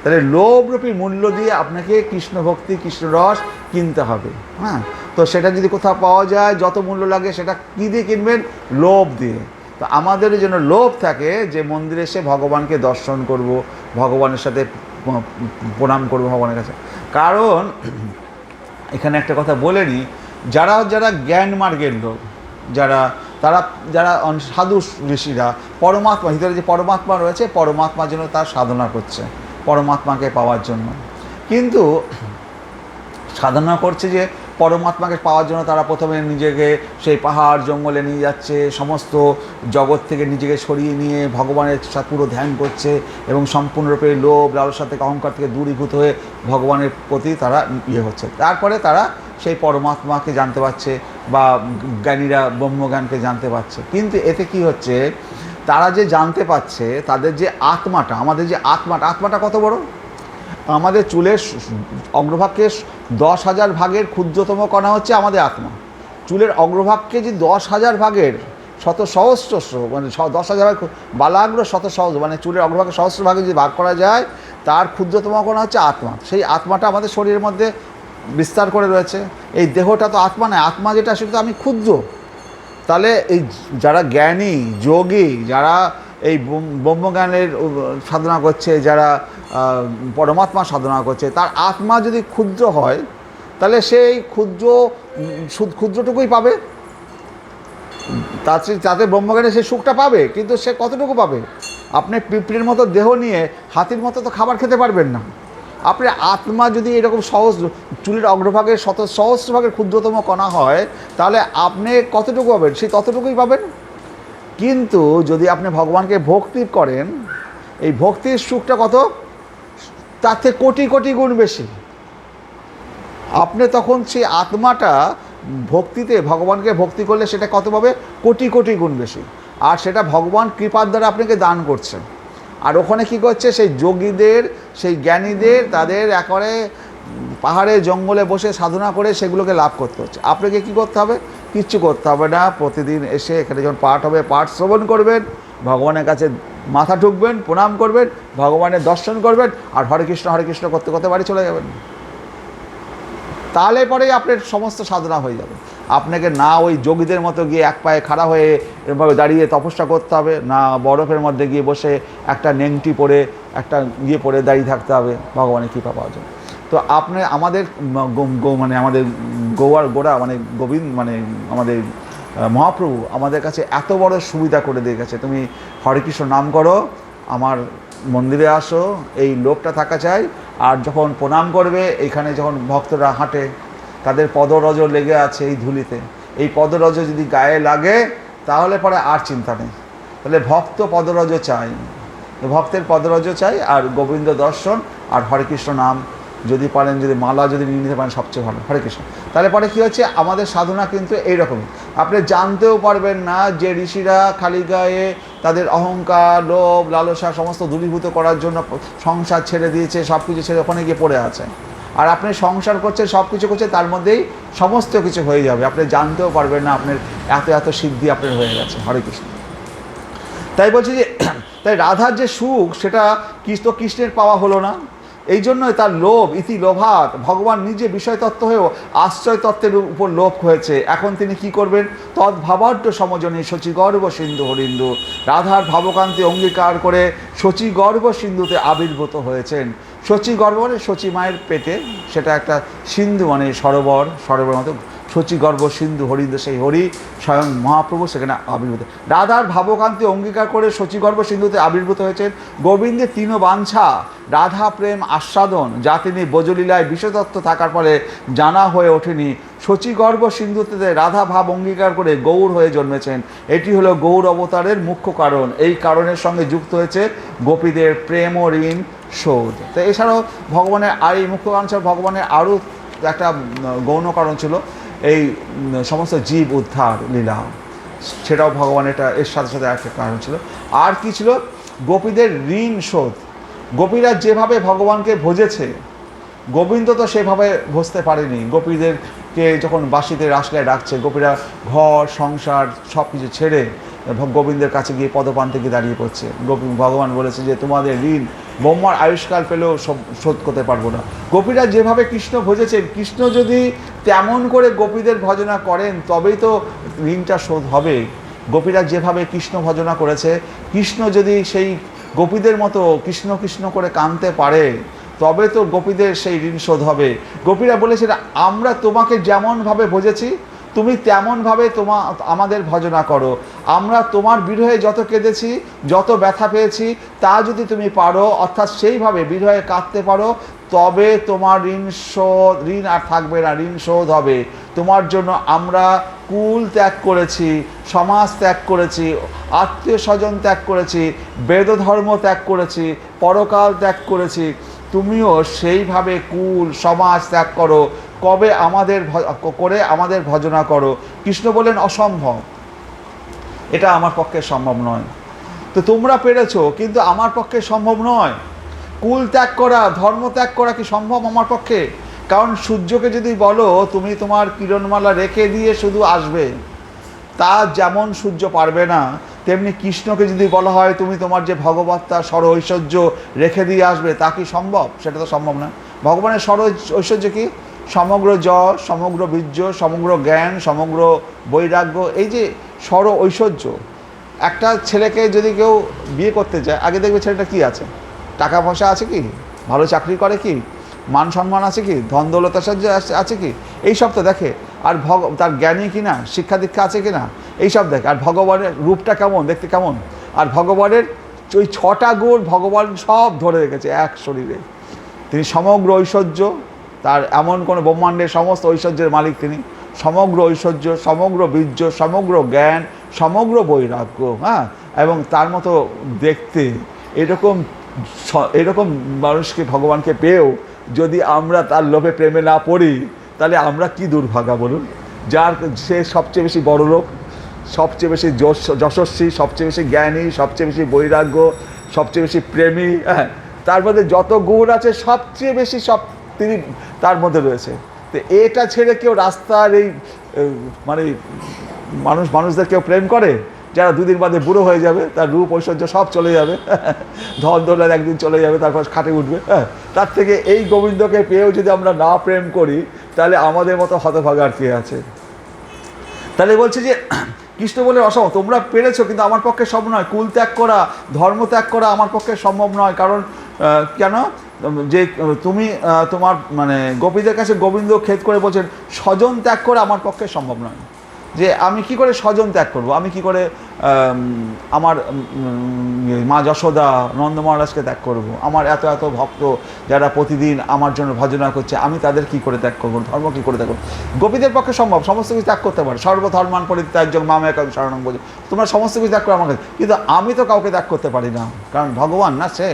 তাহলে লোভরূপী মূল্য দিয়ে আপনাকে কৃষ্ণ ভক্তি, কৃষ্ণ রস কিনতে হবে। হ্যাঁ, তো সেটা যদি কোথাও পাওয়া যায়, যত মূল্য লাগে সেটা কী দিয়ে কিনবেন? লোভ দিয়ে। তো আমাদের যেন লোভ থাকে যে মন্দিরে এসে ভগবানকে দর্শন করব, ভগবানের সাথে প্রণাম করব ভগবানের কাছে। কারণ এখানে একটা কথা বলে নিই, যারা জ্ঞান মার্গের লোক, যারা সাধু ঋষিরা পরমাত্মা, ভিতরে যে পরমাত্মা রয়েছে, পরমাত্মার জন্য তার সাধনা করছে, পরমাত্মাকে পাওয়ার জন্য। কিন্তু সাধনা করছে যে পরমাত্মাকে পাওয়ার জন্য তারা প্রথমে নিজেকে সেই পাহাড় জঙ্গলে নিয়ে যাচ্ছে, সমস্ত জগৎ থেকে নিজেকে সরিয়ে নিয়ে ভগবানের পুরো ধ্যান করছে এবং সম্পূর্ণরূপে লোভ লালসা থেকে, অহংকার থেকে দূরীভূত হয়ে ভগবানের প্রতি তারা হচ্ছে। তারপরে তারা সেই পরমাত্মাকে জানতে পারছে বা জ্ঞানীরা ব্রহ্মজ্ঞানকে জানতে পারছে। কিন্তু এতে কি হচ্ছে, তারা যে জানতে পারছে তাদের যে আত্মাটা, আমাদের যে আত্মাটা কত বড়? আমাদের চুলের অগ্রভাগকে 10,000 ভাগের ক্ষুদ্রতম কণা হচ্ছে আমাদের আত্মা। চুলের অগ্রভাগকে যে 10,000 ভাগের শত সহস্র, মানে 10,000 বালাগ্র শত সহস্র, মানে চুলের অগ্রভাগে সহস্র ভাগে যদি ভাগ করা যায়, তার ক্ষুদ্রতম কণা হচ্ছে আত্মা। সেই আত্মাটা আমাদের শরীরের মধ্যে বিস্তার করে রয়েছে। এই দেহটা তো আত্মা নয়, আত্মা যেটা সেটা তো আমি ক্ষুদ্র। তাহলে এই যারা জ্ঞানী যোগী, যারা এই ব্রহ্মজ্ঞানের সাধনা করছে, যারা পরমাত্মা সাধনা করছে, তার আত্মা যদি ক্ষুদ্র হয় তাহলে সেই ক্ষুদ্রটুকুই পাবে, তাতে ব্রহ্মজ্ঞানে সেই সুখটা পাবে। কিন্তু সে কতটুকু পাবে? আপনি পিঁপড়ের মতো দেহ নিয়ে হাতির মতো তো খাবার খেতে পারবেন না। আপনার আত্মা যদি এরকম চুলের অগ্রভাগের সহস্র ভাগের ক্ষুদ্রতম কণা হয়, তাহলে আপনি কতটুকু পাবেন? সেই ততটুকুই পাবেন। কিন্তু যদি আপনি ভগবানকে ভক্তি করেন, এই ভক্তির সুখটা কত? তার থেকে কোটি কোটি গুণ বেশি। আপনি তখন সেই আত্মাটা ভক্তিতে, ভগবানকে ভক্তি করলে সেটা কত পাবে? কোটি কোটি গুণ বেশি। আর সেটা ভগবান কৃপার দ্বারা আপনাকে দান করছেন। আর ওখানে কী করছে? সেই যোগীদের, সেই জ্ঞানীদের, তাদের একেবারে পাহাড়ে জঙ্গলে বসে সাধনা করে সেগুলোকে লাভ করতে হচ্ছে। আপনাকে কী করতে হবে? কিচ্ছু করতে হবে না। প্রতিদিন এসে এখানে যখন পাঠ হবে, পাঠ শ্রবণ করবেন, ভগবানের কাছে মাথা ঠুকবেন, প্রণাম করবেন, ভগবানের দর্শন করবেন, আর হরে কৃষ্ণ করতে করতে বাড়ি চলে যাবেন। তাহলে পরেই আপনার সমস্ত সাধনা হয়ে যাবে। আপনাকে না ওই যোগীদের মতো গিয়ে এক পায়ে খাড়া হয়ে এভাবে দাঁড়িয়ে তপস্যা করতে হবে, না বরফের মধ্যে গিয়ে বসে একটা নেংটি পরে, একটা পরে দাঁড়িয়ে থাকতে হবে ভগবানের কৃপা পাওয়ার জন্য। তো আপনি আমাদের আমাদের গোড়া গোবিন্দ আমাদের মহাপ্রভু আমাদের কাছে এত বড় সুবিধা করে দিয়ে গেছে। তুমি হরে কৃষ্ণ নাম করো, আমার মন্দিরে আসো, এই লোকটা থাকা চাই। আর যখন প্রণাম করবে, এখানে যখন ভক্তরা হাঁটে, তাদের পদরজ লেগে আছে এই ধুলিতে, এই পদরজ যদি গায়ে লাগে তাহলে পরে আর চিন্তা নেই। তাহলে ভক্ত পদরজ চাই, ভক্তের পদরজ চাই, আর গোবিন্দ দর্শন আর হরে কৃষ্ণ নাম যদি পারেন, যদি মালা যদি নিয়ে নিতে পারেন সবচেয়ে ভালো। হরে কৃষ্ণ। তাহলে পরে কী হচ্ছে, আমাদের সাধনা কিন্তু এইরকমই। আপনি জানতেও পারবেন না যে ঋষিরা খালি গায়ে তাদের অহংকার, লোভ লালসা সমস্ত দূরীভূত করার জন্য সংসার ছেড়ে দিয়েছে, সব কিছু ছেড়ে ওখানে গিয়ে পড়ে আছে। আর আপনি সংসার করছেন, সব কিছু করছেন, তার মধ্যেই সমস্ত কিছু হয়ে যাবে, আপনি জানতেও পারবেন না আপনার এত এত সিদ্ধি আপনার হয়ে গেছে। হরে কৃষ্ণ। তাই বলছি যে তাই রাধার যে সুখ সেটা কৃষ্ণের পাওয়া হলো না, এই জন্যই তার লোভ, ইতি লোভাত, ভগবান নিজে বিষয়তত্ত্ব হয়েও আশ্রয় তত্ত্বের উপর লোভ হয়েছে। এখন তিনি কি করবেন? তদ্ভাবাঢ্য সমজনী শচীগর্ভ সিন্ধু হরিন্দু, রাধার ভাবকান্তি অঙ্গীকার করে শচীগর্ভ সিন্ধুতে আবির্ভূত হয়েছেন। শচীগর্ভ মানে শচী মায়ের পেটে, সেটা একটা সিন্ধু মানে সরোবর, সরোবরের মতো শচীগর্ভ সিন্ধু হরিন্দু, সেই হরি স্বয়ং মহাপ্রভু সেখানে আবির্ভূত। রাধার ভাবকান্তি অঙ্গীকার করে শচীগর্ভ সিন্ধুতে আবির্ভূত হয়েছেন। গোবিন্দের তিন বাঞ্ছা, রাধা প্রেম আস্বাদন, যা তিনি ব্রজলীলায় বিশেষত্ব থাকার পরে জানা হয়ে ওঠেনি। শচীগর্ভ সিন্ধুতে রাধা ভাব অঙ্গীকার করে গৌর হয়ে জন্মেছেন। এটি হলো গৌর অবতারের মুখ্য কারণ। এই কারণের সঙ্গে যুক্ত হয়েছে গোপীদের প্রেম ও ঋণ শোধ। তো এছাড়াও ভগবানের আর এই মুখ্য কারণ ছাড়া ভগবানের আরও একটা গৌণ কারণ ছিল এই সমস্ত জীব উদ্ধার লীলা, সেটাও ভগবানের এটা এর সাথে সাথে একটা কারণ ছিল। আর কি ছিল? গোপীদের ঋণ শোধ। গোপীরা যেভাবে ভগবানকে ভজেছে, গোবিন্দ তো সেভাবে ভজতে পারেনি। গোপীদেরকে যখন বাঁশিতে রাসলায় ডাকছে, গোপীরা ঘর সংসার সব কিছু ছেড়ে গোবিন্দের কাছে গিয়ে পদপান থেকে দাঁড়িয়ে পড়ছে। ভগবান বলেছে যে তোমাদের ঋণ ব্রহ্মার আয়ুষ্কাল পেলেও সব শোধ করতে পারবো না। গোপীরা যেভাবে কৃষ্ণ ভজেছেন, কৃষ্ণ যদি তেমন করে গোপীদের ভজনা করেন তবেই তো ঋণটা শোধ হবে। গোপীরা যেভাবে কৃষ্ণ ভজনা করেছে, কৃষ্ণ যদি সেই গোপীদের মতো কৃষ্ণ কৃষ্ণ করে কাঁদতে পারে তবে তো গোপীদের সেই ঋণ শোধ হবে। গোপীরা বলেছে আমরা তোমাকে যেমনভাবে ভজেছি তুমি তেমনভাবে আমাদের ভজনা করো। আমরা তোমার বিরহে যত কেঁদেছি, যত ব্যথা পেয়েছি, তা যদি তুমি পারো, অর্থাৎ সেইভাবে বিরহে কাঁদতে পারো, তবে তোমার ঋণ আর থাকবে না, ঋণ শোধ হবে। তোমার জন্য আমরা কুল ত্যাগ করেছি, সমাজ ত্যাগ করেছি, আত্মীয় স্বজন ত্যাগ করেছি, বেদধর্ম ত্যাগ করেছি, পরকাল ত্যাগ করেছি। তুমিও সেইভাবে কুল সমাজ ত্যাগ করো, কবে আমাদের ভজনা করো। কৃষ্ণ বলেন অসম্ভব, এটা আমার পক্ষে সম্ভব নয়। তো তোমরা পেরেছো, কিন্তু আমার পক্ষে সম্ভব নয়। কুল ত্যাগ করা, ধর্ম ত্যাগ করা কি সম্ভব আমার পক্ষে? কারণ সূর্যকে যদি বলো তুমি তোমার কিরণমালা রেখে দিয়ে শুধু আসবে, তা যেমন সূর্য পারবে না, তেমনি কৃষ্ণকে যদি বলা হয় তুমি তোমার যে ভগবত্তা স্বর ঐশ্বর্য রেখে দিয়ে আসবে, তা কি সম্ভব? সেটা তো সম্ভব না। ভগবানের স্বর ঐশ্বর্য কি? সমগ্র যশ, সমগ্র বীর্য, সমগ্র জ্ঞান, সমগ্র বৈরাগ্য, এই যে স্বর ঐশ্বর্য। একটা ছেলেকে যদি কেউ বিয়ে করতে চায়, আগে দেখবে ছেলেটা কি আছে, টাকা পয়সা আছে কি, ভালো চাকরি করে কি, মান সম্মান আছে কি, ধন দৌলতার সাহায্য আছে কি, এইসব তো দেখে। আর তার জ্ঞানী কিনা, শিক্ষা দীক্ষা আছে কিনা, এইসব দেখে। আর ভগবানের রূপটা কেমন, দেখতে কেমন। আর ভগবানের ওই 6টা গুণ ভগবান সব ধরে রেখেছে এক শরীরে। তিনি সমগ্র ঐশ্বর্য, তার এমন কোনো ব্রহ্মাণ্ডের সমস্ত ঐশ্বর্যের মালিক তিনি। সমগ্র ঐশ্বর্য, সমগ্র বীর্য, সমগ্র জ্ঞান, সমগ্র বৈরাগ্য, হ্যাঁ, এবং তার মতো দেখতে। এরকম মানুষকে, ভগবানকে পেয়েও যদি আমরা তার লোভে প্রেমে না পড়ি, তাহলে আমরা কি দুর্ভাগা বলুন। সে সবচেয়ে বেশি বড় লোক, সবচেয়ে বেশি যশস্বী, সবচেয়ে বেশি জ্ঞানী, সবচেয়ে বেশি বৈরাগ্য, সবচেয়ে বেশি প্রেমী, হ্যাঁ, তার মধ্যে যত গুণ আছে সবচেয়ে বেশি সব তিনি তার মধ্যে রয়েছে। তো এটা ছেড়ে কেউ রাস্তার এই মানে মানুষদের কেউ প্রেম করে, যারা দুদিন বাদে বুড়ো হয়ে যাবে, তার রূপ ঐশ্বর্য সব চলে যাবে, ধন দৌলত একদিন চলে যাবে, তারপর খাটে উঠবে, হ্যাঁ, তার থেকে এই গোবিন্দকে পেয়েও যদি আমরা না প্রেম করি, তাহলে আমাদের মতো হতভাগার কে আছে? তাহলে বলছে যে কৃষ্ণ বলে অসম্ভব, তোমরা পেরেছো কিন্তু আমার পক্ষে সম্ভব নয়। কুল ত্যাগ করা, ধর্ম ত্যাগ করা আমার পক্ষে সম্ভব নয়। কারণ কেন? যে তুমি তোমার মানে গোপীদের কাছে গোবিন্দ খেদ করে বলছেন স্বজন ত্যাগ করা আমার পক্ষে সম্ভব নয়। যে আমি কি করে স্বজন ত্যাগ করব, আমি কি করে আমার মা যশোদা, নন্দ মহারাজকে ত্যাগ করব, আমার এত এত ভক্ত যারা প্রতিদিন আমার জন্য ভজনা করছে, আমি তাদের কি করে ত্যাগ করবো, ধর্ম কি করে ত্যাগ করবো? গোপীদের পক্ষে সম্ভব, সমস্ত কিছু ত্যাগ করতে পারে। সর্বধর্মান পরিত্যাজ্য মাম একং শরণং ব্রজ, তোমরা সমস্ত কিছু ত্যাগ করো আমার কাছে, কিন্তু আমি তো কাউকে ত্যাগ করতে পারি না, কারণ ভগবান না সে,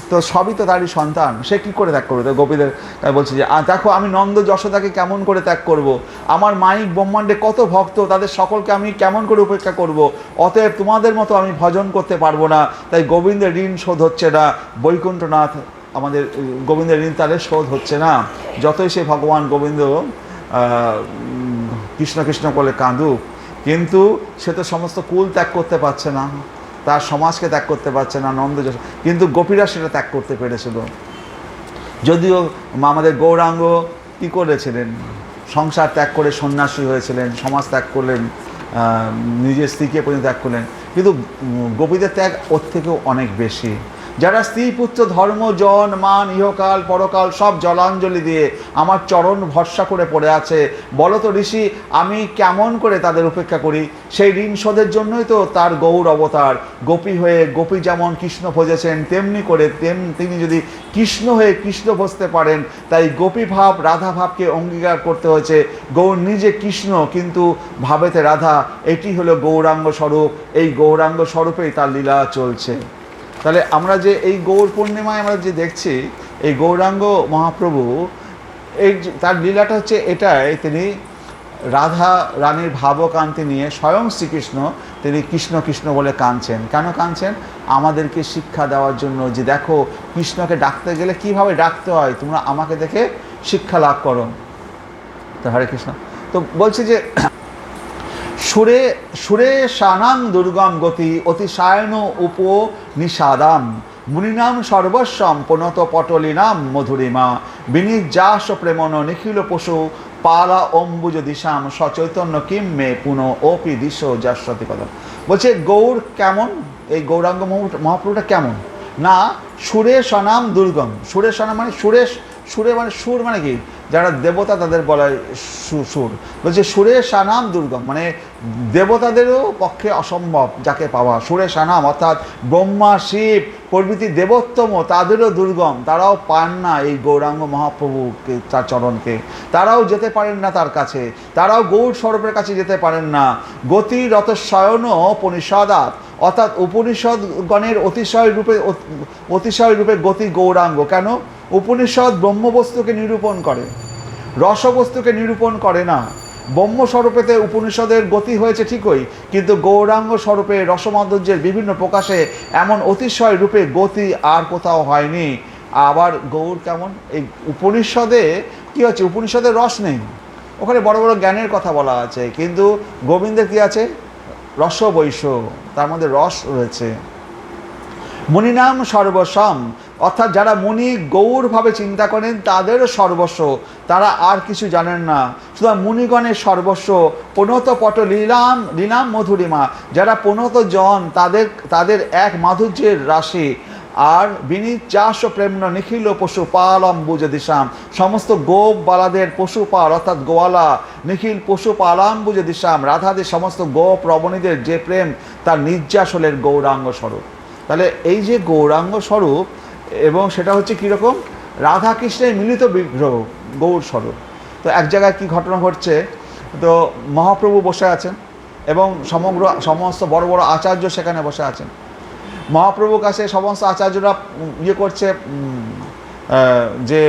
তো সবই তো তারই সন্তান, সে কী করে ত্যাগ করবে? তো গোপীদের বলছে যে দেখো আমি নন্দ যশোদাকে কেমন করে ত্যাগ করব, আমার মাইক ব্রহ্মাণ্ডে কত ভক্ত, তাদের সকলকে আমি কেমন করে উপেক্ষা করব? অতএব তোমাদের মতো আমি ভজন করতে পারবো না, তাই গোবিন্দের ঋণ শোধ হচ্ছে না। বৈকুণ্ঠনাথ আমাদের গোবিন্দের ঋণ তাহলে শোধ হচ্ছে না। যতই সে ভগবান গোবিন্দ কৃষ্ণ কৃষ্ণ বলে কাঁদুক, কিন্তু সে তো সমস্ত কুল ত্যাগ করতে পারছে না, তার সমাজকে ত্যাগ করতে পারছে না, নন্দ যশোদা, কিন্তু গোপীরা সেটা ত্যাগ করতে পেরেছিল। যদিও আমাদের গৌরাঙ্গ কী করেছিলেন, সংসার ত্যাগ করে সন্ন্যাসী হয়েছিলেন, সমাজ ত্যাগ করলেন, নিজের স্ত্রীকে পর্যন্ত ত্যাগ করলেন, কিন্তু গোপীদের ত্যাগ ওর থেকেও অনেক বেশি। যারা স্ত্রী পুত্র ধর্ম জন মান ইহকাল পরকাল সব জলাঞ্জলি দিয়ে আমার চরণ ভরসা করে পড়ে আছে, বলো তো ঋষি আমি কেমন করে তাদের উপেক্ষা করি? সেই ঋণ শোধের জন্যই তো তার গৌর অবতার। গোপী হয়ে গোপী যেমন কৃষ্ণ ভজেছেন, তেমনি করে তিনি যদি কৃষ্ণ হয়ে কৃষ্ণ ভজতে পারেন, তাই গোপী ভাব রাধা ভাবকে অঙ্গীকার করতে হয়েছে। গৌর নিজে কৃষ্ণ কিন্তু ভাবেতে রাধা, এটি হলো গৌরাঙ্গ স্বরূপ। এই গৌরাঙ্গ স্বরূপেই তার লীলা চলছে। তাহলে আমরা যে এই গৌর পূর্ণিমায় আমরা যে দেখছি এই গৌরাঙ্গ মহাপ্রভু, এই তার লীলাটা হচ্ছে এটাই, তিনি রাধা রানীর ভাবকান্তি নিয়ে স্বয়ং শ্রীকৃষ্ণ তিনি কৃষ্ণ কৃষ্ণ বলে কাঁদছেন। কেন কাঁদছেন? আমাদেরকে শিক্ষা দেওয়ার জন্য, যে দেখো কৃষ্ণকে ডাকতে গেলে কিভাবে ডাকতে হয়, তোমরা আমাকে দেখে শিক্ষা লাভ করো। তো হরে কৃষ্ণ। তো বলছে যে সুরে সুরে শানাং দুর্গম গতি অতিশায়ন উপনিষাদাম মুনিনাম সর্বস্বম পনত পটলিনাম মধুরিমা বিনির্যাস প্রেমন নিখিল পশু পালা অম্বুজ দিশাম সচৈতন্য কিম মে পুনঃ ওপি দিশ যাস্বতি কদম। বলছে গৌর কেমন, এই গৌরাঙ্গ মহাপ্রভুটা কেমন না, সুরে সনাম দুর্গম। সুরে সনাম মানে সুরে মানে সুর মানে কি, যারা দেবতা তাদের বলা সুর। বলছে সুরে সানাম দুর্গম মানে দেবতাদেরও পক্ষে অসম্ভব যাকে পাওয়া। সুরে সানাম অর্থাৎ ব্রহ্মা শিব প্রভৃতি দেবোত্তম তাদেরও দুর্গম, তারাও পান না এই গৌরাঙ্গ মহাপ্রভুকে, তার চরণকে। তারাও যেতে পারেন না তার কাছে, তারাও গৌর স্বরূপের কাছে যেতে পারেন না। গতি রতশয়ন উপনিষদাত অর্থাৎ উপনিষদগণের অতিশয় রূপে গতি গৌরাঙ্গ। কেন? উপনিষদ ব্রহ্মবস্তুকে নিরূপণ করে, রসবস্তুকে নিরূপণ করে না। ব্রহ্মস্বরূপেতে উপনিষদের গতি হয়েছে ঠিকই, কিন্তু গৌরাঙ্গ স্বরূপে রসমাধুর্যের বিভিন্ন প্রকাশে এমন অতিশয় রূপে গতি আর কোথাও হয়নি। আবার গৌর কেমন, এই উপনিষদে কী হচ্ছে, উপনিষদের রস নেই, ওখানে বড় বড় জ্ঞানের কথা বলা আছে, কিন্তু গোবিন্দের কী আছে, রস বৈশ্য, তার মধ্যে রস রয়েছে। মুনিনাম সর্বস্বম অর্থাৎ যারা মুনি গৌরভাবে চিন্তা করেন তাদেরও সর্বস্ব, তারা আর কিছু জানেন না, সুতরাং মুনিগণের সর্বস্ব। প্রণত পট লীলাম মধুরিমা, যারা প্রণত জন তাদের এক মাধুর্যের রাশি। আর বিনির্যাস প্রেম্ন নিখিল পশু পালম বুঝে দিশাম, সমস্ত গোপ বালাদের পশুপাল অর্থাৎ গোয়ালা, নিখিল পশু পালাম বুঝে দিশাম, রাধাদের সমস্ত গোপ রমণীদের যে প্রেম তার নির্যাস হলেন গৌরাঙ্গ স্বরূপ। তাহলে এই যে গৌরাঙ্গ স্বরূপ, এবং সেটা হচ্ছে কীরকম, রাধা কৃষ্ণের মিলিত বিগ্রহ গৌর স্বরূপ। তো এক জায়গায় কি ঘটনা ঘটছে, তো মহাপ্রভু বসে আছেন এবং সমস্ত বড় বড় আচার্য সেখানে বসে আছেন। মহাপ্রভুর কাছে সমস্ত আচার্যরা ইয়ে করছে যে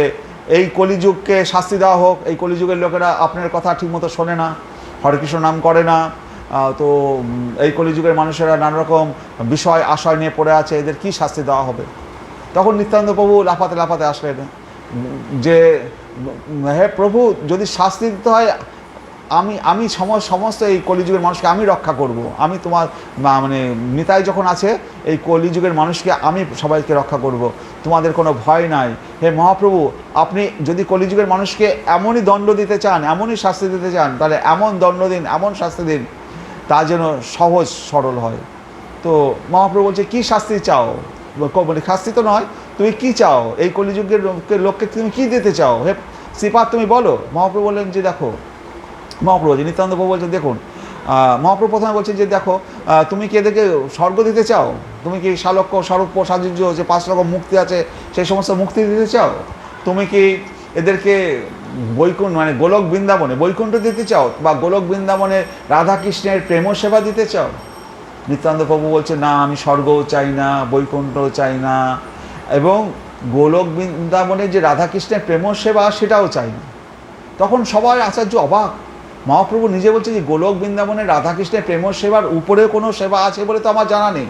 এই কলিযুগকে শাস্তি দেওয়া হোক, এই কলিযুগের লোকেরা আপনার কথা ঠিকমতো শোনে না, হরেকৃষ্ণ নাম করে না, তো এই কলিযুগের মানুষেরা নানা রকম বিষয় আশয় নিয়ে পড়ে আছে, এদের কি শাস্তি দেওয়া হবে। তখন নিত্যানন্দ প্রভু লাফাতে লাফাতে আসলেন যে হে প্রভু, যদি শাস্তি দিতে হয় আমি সমস্ত এই কলিযুগের মানুষকে আমি রক্ষা করব, আমি তোমার মানে নিতাই যখন আছে এই কলিযুগের মানুষকে আমি সবাইকে রক্ষা করব, তোমাদের কোনো ভয় নাই। হে মহাপ্রভু, আপনি যদি কলিযুগের মানুষকে এমনই দণ্ড দিতে চান, এমনই শাস্তি দিতে চান, তাহলে এমন দণ্ড দিন, এমন শাস্তি দিন তা যেন সহজ সরল হয়। তো মহাপ্রভু বলছে কী শাস্তি চাও, মানে শাস্তি তো নয়, তুমি কি চাও, এই কলিযুগের লোককে তুমি কি দিতে চাও, হে শ্রীপাদ তুমি বলো। মহাপ্রভু বললেন যে দেখো, মহাপ্রভু যে নিত্যানন্দ প্রভু বলছেন দেখুন, মহাপ্রভু প্রথমে বলছেন যে দেখো, তুমি কি এদেরকে স্বর্গ দিতে চাও, তুমি কি শালক্য স্বরূপ সাজুর্য যে 5 রকম মুক্তি আছে সেই সমস্ত মুক্তি দিতে চাও, তুমি কি এদেরকে বৈকুণ্ঠ মানে গোলক বৃন্দাবনে বৈকুণ্ঠ দিতে চাও, বা গোলক বৃন্দাবনে রাধাকৃষ্ণের প্রেম সেবা দিতে চাও। নিত্যানন্দ প্রভু বলছে না, আমি স্বর্গও চাই না, বৈকুণ্ঠও চাই না, এবং গোলক বৃন্দাবনে যে রাধাকৃষ্ণের প্রেম সেবা সেটাও চাই না। তখন সবাই আচার্য অবাক, মহাপ্রভু নিজে বলছে যে গোলক বৃন্দাবনে রাধাকৃষ্ণের প্রেম সেবার উপরে কোনো সেবা আছে বলে তো আমার জানা নেই,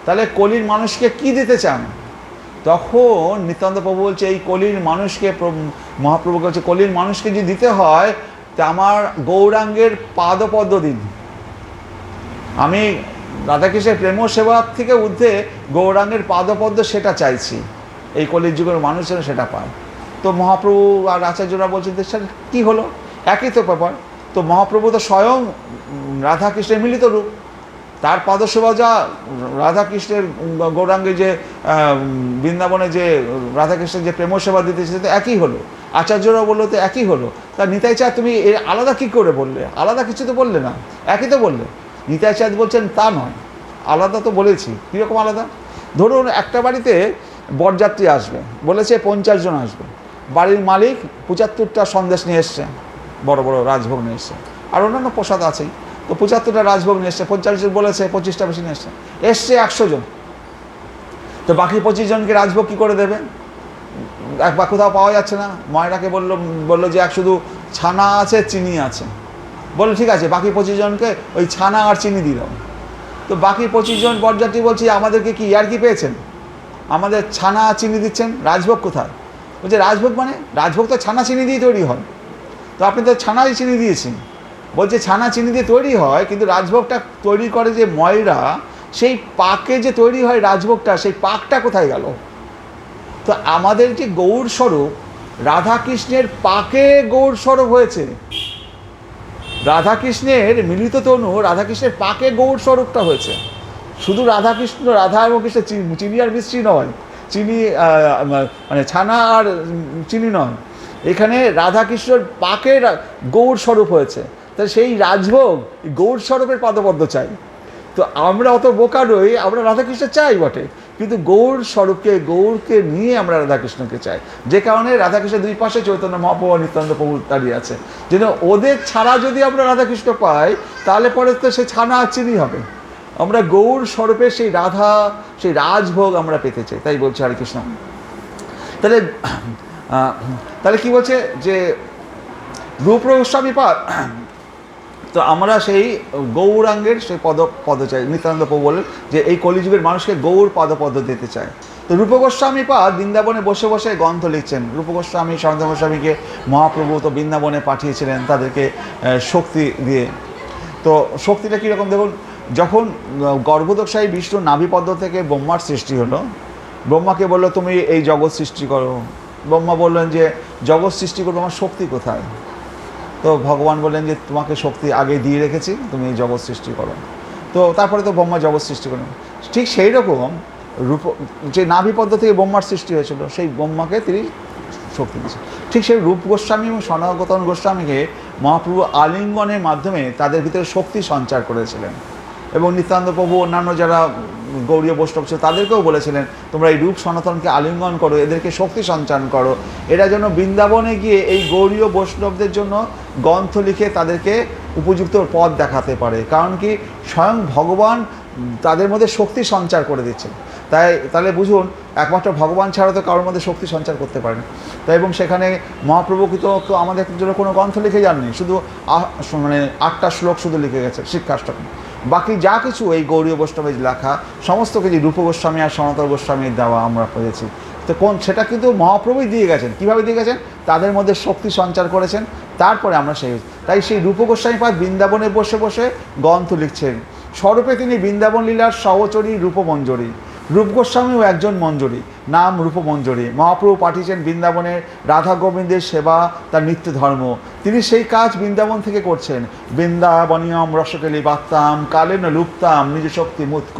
তাহলে কলির মানুষকে কি দিতে চান। তখন নিত্যানন্দ প্রভু বলছে এই কলির মানুষকে, মহাপ্রভু বলছে কলির মানুষকে যদি দিতে হয় তা আমার গৌরাঙ্গের পাদপদ্ম দিন। আমি রাধাকৃষ্ণের প্রেম সেবার থেকে ঊর্ধ্বে গৌরাঙ্গের পাদপদ্ম সেটা চাইছি, এই কলির যুগের মানুষ যেন সেটা পায়। তো মহাপ্রভু আর আচার্যরা বলছেন স্যার কী হলো, একই তো ব্যাপার। তো মহাপ্রভু তো স্বয়ং রাধাকৃষ্ণের মিলিত রূপ, তার পাদসেবা যা রাধাকৃষ্ণের গৌরাঙ্গে যে বৃন্দাবনে যে রাধাকৃষ্ণের যে প্রেম সেবা দিতে তো একই হলো। আচার্যরা বললো তো একই হলো। তা নিতাই চাঁদ তুমি এর আলাদা কী করে বললে, আলাদা কিছু তো বললে না, একই তো বললে। নিতাই চাঁদ বলছেন তা নয়, আলাদা তো বলেছি। কীরকম আলাদা? ধরুন একটা বাড়িতে বরযাত্রী আসবে, বলেছে 50 জন আসবে, বাড়ির মালিক 75টা সন্দেশ নিয়ে এসছে, বড় বড় রাজভোগ নিয়ে এসছে, আর অন্যান্য প্রসাদ আছেই। তো 75টা রাজভোগ নিয়ে এসছে, 50 জন বলেছে 25টা বেশি নিয়ে এসছে, এসছে 100 জন। তো বাকি 25 জনকে রাজভোগ কী করে দেবে? বা কোথাও পাওয়া যাচ্ছে না। ময়রাকে বললো যে শুধু ছানা আছে, চিনি আছে। বললো ঠিক আছে, বাকি 25 জনকে ওই ছানা আর চিনি দিলাম। তো বাকি 25 জন বরযাত্রী বলছি আমাদেরকে কি ইয়ার কি পেয়েছেন, আমাদের ছানা চিনি দিচ্ছেন, রাজভোগ কোথায়? বলছে রাজভোগ মানে রাজভোগ তো ছানা চিনি দিয়ে তৈরি হয়, তো আপনি তো ছানাই চিনি দিয়েছেন। বলছে ছানা চিনি দিয়ে তৈরি হয়, কিন্তু রাজভোগটা তৈরি করে যে ময়রা, সেই পাকে যে তৈরি হয় রাজভোগটা, সেই পাকটা কোথায় গেল? তো আমাদের যে গৌর স্বরূপ রাধাকৃষ্ণের পাকে গৌর স্বরূপ হয়েছে, রাধাকৃষ্ণের মিলিত তনু রাধাকৃষ্ণের পাকে গৌর স্বরূপটা হয়েছে। শুধু রাধাকৃষ্ণ, রাধা এবং কৃষ্ণ চিনি আর মিষ্টি নয়, চিনি মানে ছানা আর চিনি নয়, এখানে রাধাকৃষ্ণের পাকে গৌর স্বরূপ হয়েছে। তাই সেই রাজভোগ গৌর স্বরূপের পাদপদ্ম চাই। তো আমরা অত বোকা নই, আমরা রাধাকৃষ্ণ চাই বটে, কিন্তু গৌর স্বরূপকে, গৌরকে নিয়ে আমরা রাধাকৃষ্ণকে চাই। যে কারণে রাধাকৃষ্ণের দুই পাশে চৈতন্য মহাপ্রভু, নিত্যানন্দ প্রভু দাঁড়িয়ে আছে, যেন ওদের ছাড়া যদি আমরা রাধাকৃষ্ণ পাই তাহলে পরে তো সে ছানা আর চিনি হবে। আমরা গৌর স্বরূপে সেই রাধা, সেই রাজভোগ আমরা পেতে চাই। তাই বলছে হরে কৃষ্ণ। তাহলে কি বলছে যে রূপ গোস্বামী পাদ, তো আমরা সেই গৌরাঙ্গের সেই পদ চাই। নিত্যানন্দ প্রভু বলেন যে এই কলিযুগের মানুষকে গৌর পদ দিতে চায়। তো রূপ গোস্বামী পাদ বৃন্দাবনে বসে বসে গ্রন্থ লিখছেন। রূপ গোস্বামী, সনাতন গোস্বামীকে মহাপ্রভু তো বৃন্দাবনে পাঠিয়েছিলেন তাদেরকে শক্তি দিয়ে। তো শক্তিটা কীরকম দেখুন, যখন গর্ভদোষায়ী বিষ্ণু নাভিপদ্ম থেকে ব্রহ্মার সৃষ্টি হলো, ব্রহ্মাকে বললো তুমি এই জগৎ সৃষ্টি করো। ব্রহ্মা বললেন যে জগৎ সৃষ্টি করবো, আমার শক্তি কোথায়? তো ভগবান বললেন যে তোমাকে শক্তি আগে দিয়ে রেখেছি, তুমি এই জগৎ সৃষ্টি করো। তো তারপরে তো ব্রহ্মা জগৎ সৃষ্টি করেন। ঠিক সেই রকম রূপ, যে নাভিপদ্ম থেকে ব্রহ্মার সৃষ্টি হয়েছিল, সেই ব্রহ্মাকে তিনি শক্তি দিয়েছেন। ঠিক সেই রূপ গোস্বামী এবং সনাতন গোস্বামীকে মহাপ্রভু আলিঙ্গনের মাধ্যমে তাদের ভিতরে শক্তি সঞ্চার করেছিলেন। এবং নিত্যানন্দ প্রভু অন্যান্য যারা গৌড়ীয় বৈষ্ণব ছিল তাদেরকেও বলেছিলেন তোমরা এই রূপ সনাতনকে আলিঙ্গন করো, এদেরকে শক্তি সঞ্চারণ করো, এরা যেন বৃন্দাবনে গিয়ে এই গৌড়ীয় বৈষ্ণবদের জন্য গ্রন্থ লিখে তাদেরকে উপযুক্ত পথ দেখাতে পারে। কারণ কি, স্বয়ং ভগবান তাদের মধ্যে শক্তি সঞ্চার করে দিচ্ছেন। তাহলে বুঝুন, একমাত্র ভগবান ছাড়া তো কারোর মধ্যে শক্তি সঞ্চার করতে পারে না। তাই এবং সেখানে মহাপ্রভু কিন্তু আমাদের জন্য কোনো গ্রন্থ লিখে যাননি, শুধু মানে 8টা শ্লোক শুধু লিখে গেছে শিক্ষাষ্টকম। বাকি যা কিছু এই গৌড়ীয় বৈষ্ণবের লেখা সমস্ত কিছু রূপ গোস্বামী আর সনাতন গোস্বামীর দেওয়া আমরা পেয়েছি। তো সেটা কিন্তু মহাপ্রভুই দিয়ে গেছেন। কীভাবে দিয়ে গেছেন? তাদের মধ্যে শক্তি সঞ্চার করেছেন, তারপরে আমরা তাই সেই রূপ গোস্বামী পাদ বৃন্দাবনে বসে বসে গ্রন্থ লিখছেন। স্বরূপে তিনি বৃন্দাবন লীলার সহচরী রূপমঞ্জরী। রূপ গোস্বামীও একজন মঞ্জরী, নাম রূপমঞ্জরী। মহাপ্রভু পাঠিয়েছেন বৃন্দাবনের রাধা গোবিন্দের সেবা তার নিত্য ধর্ম। তিনি সেই কাজ বৃন্দাবন থেকে করছেন। বৃন্দাবনীয়ম রসকলি বাত্তাম কালেন লুপ্তাম নিজ শক্তি মুৎক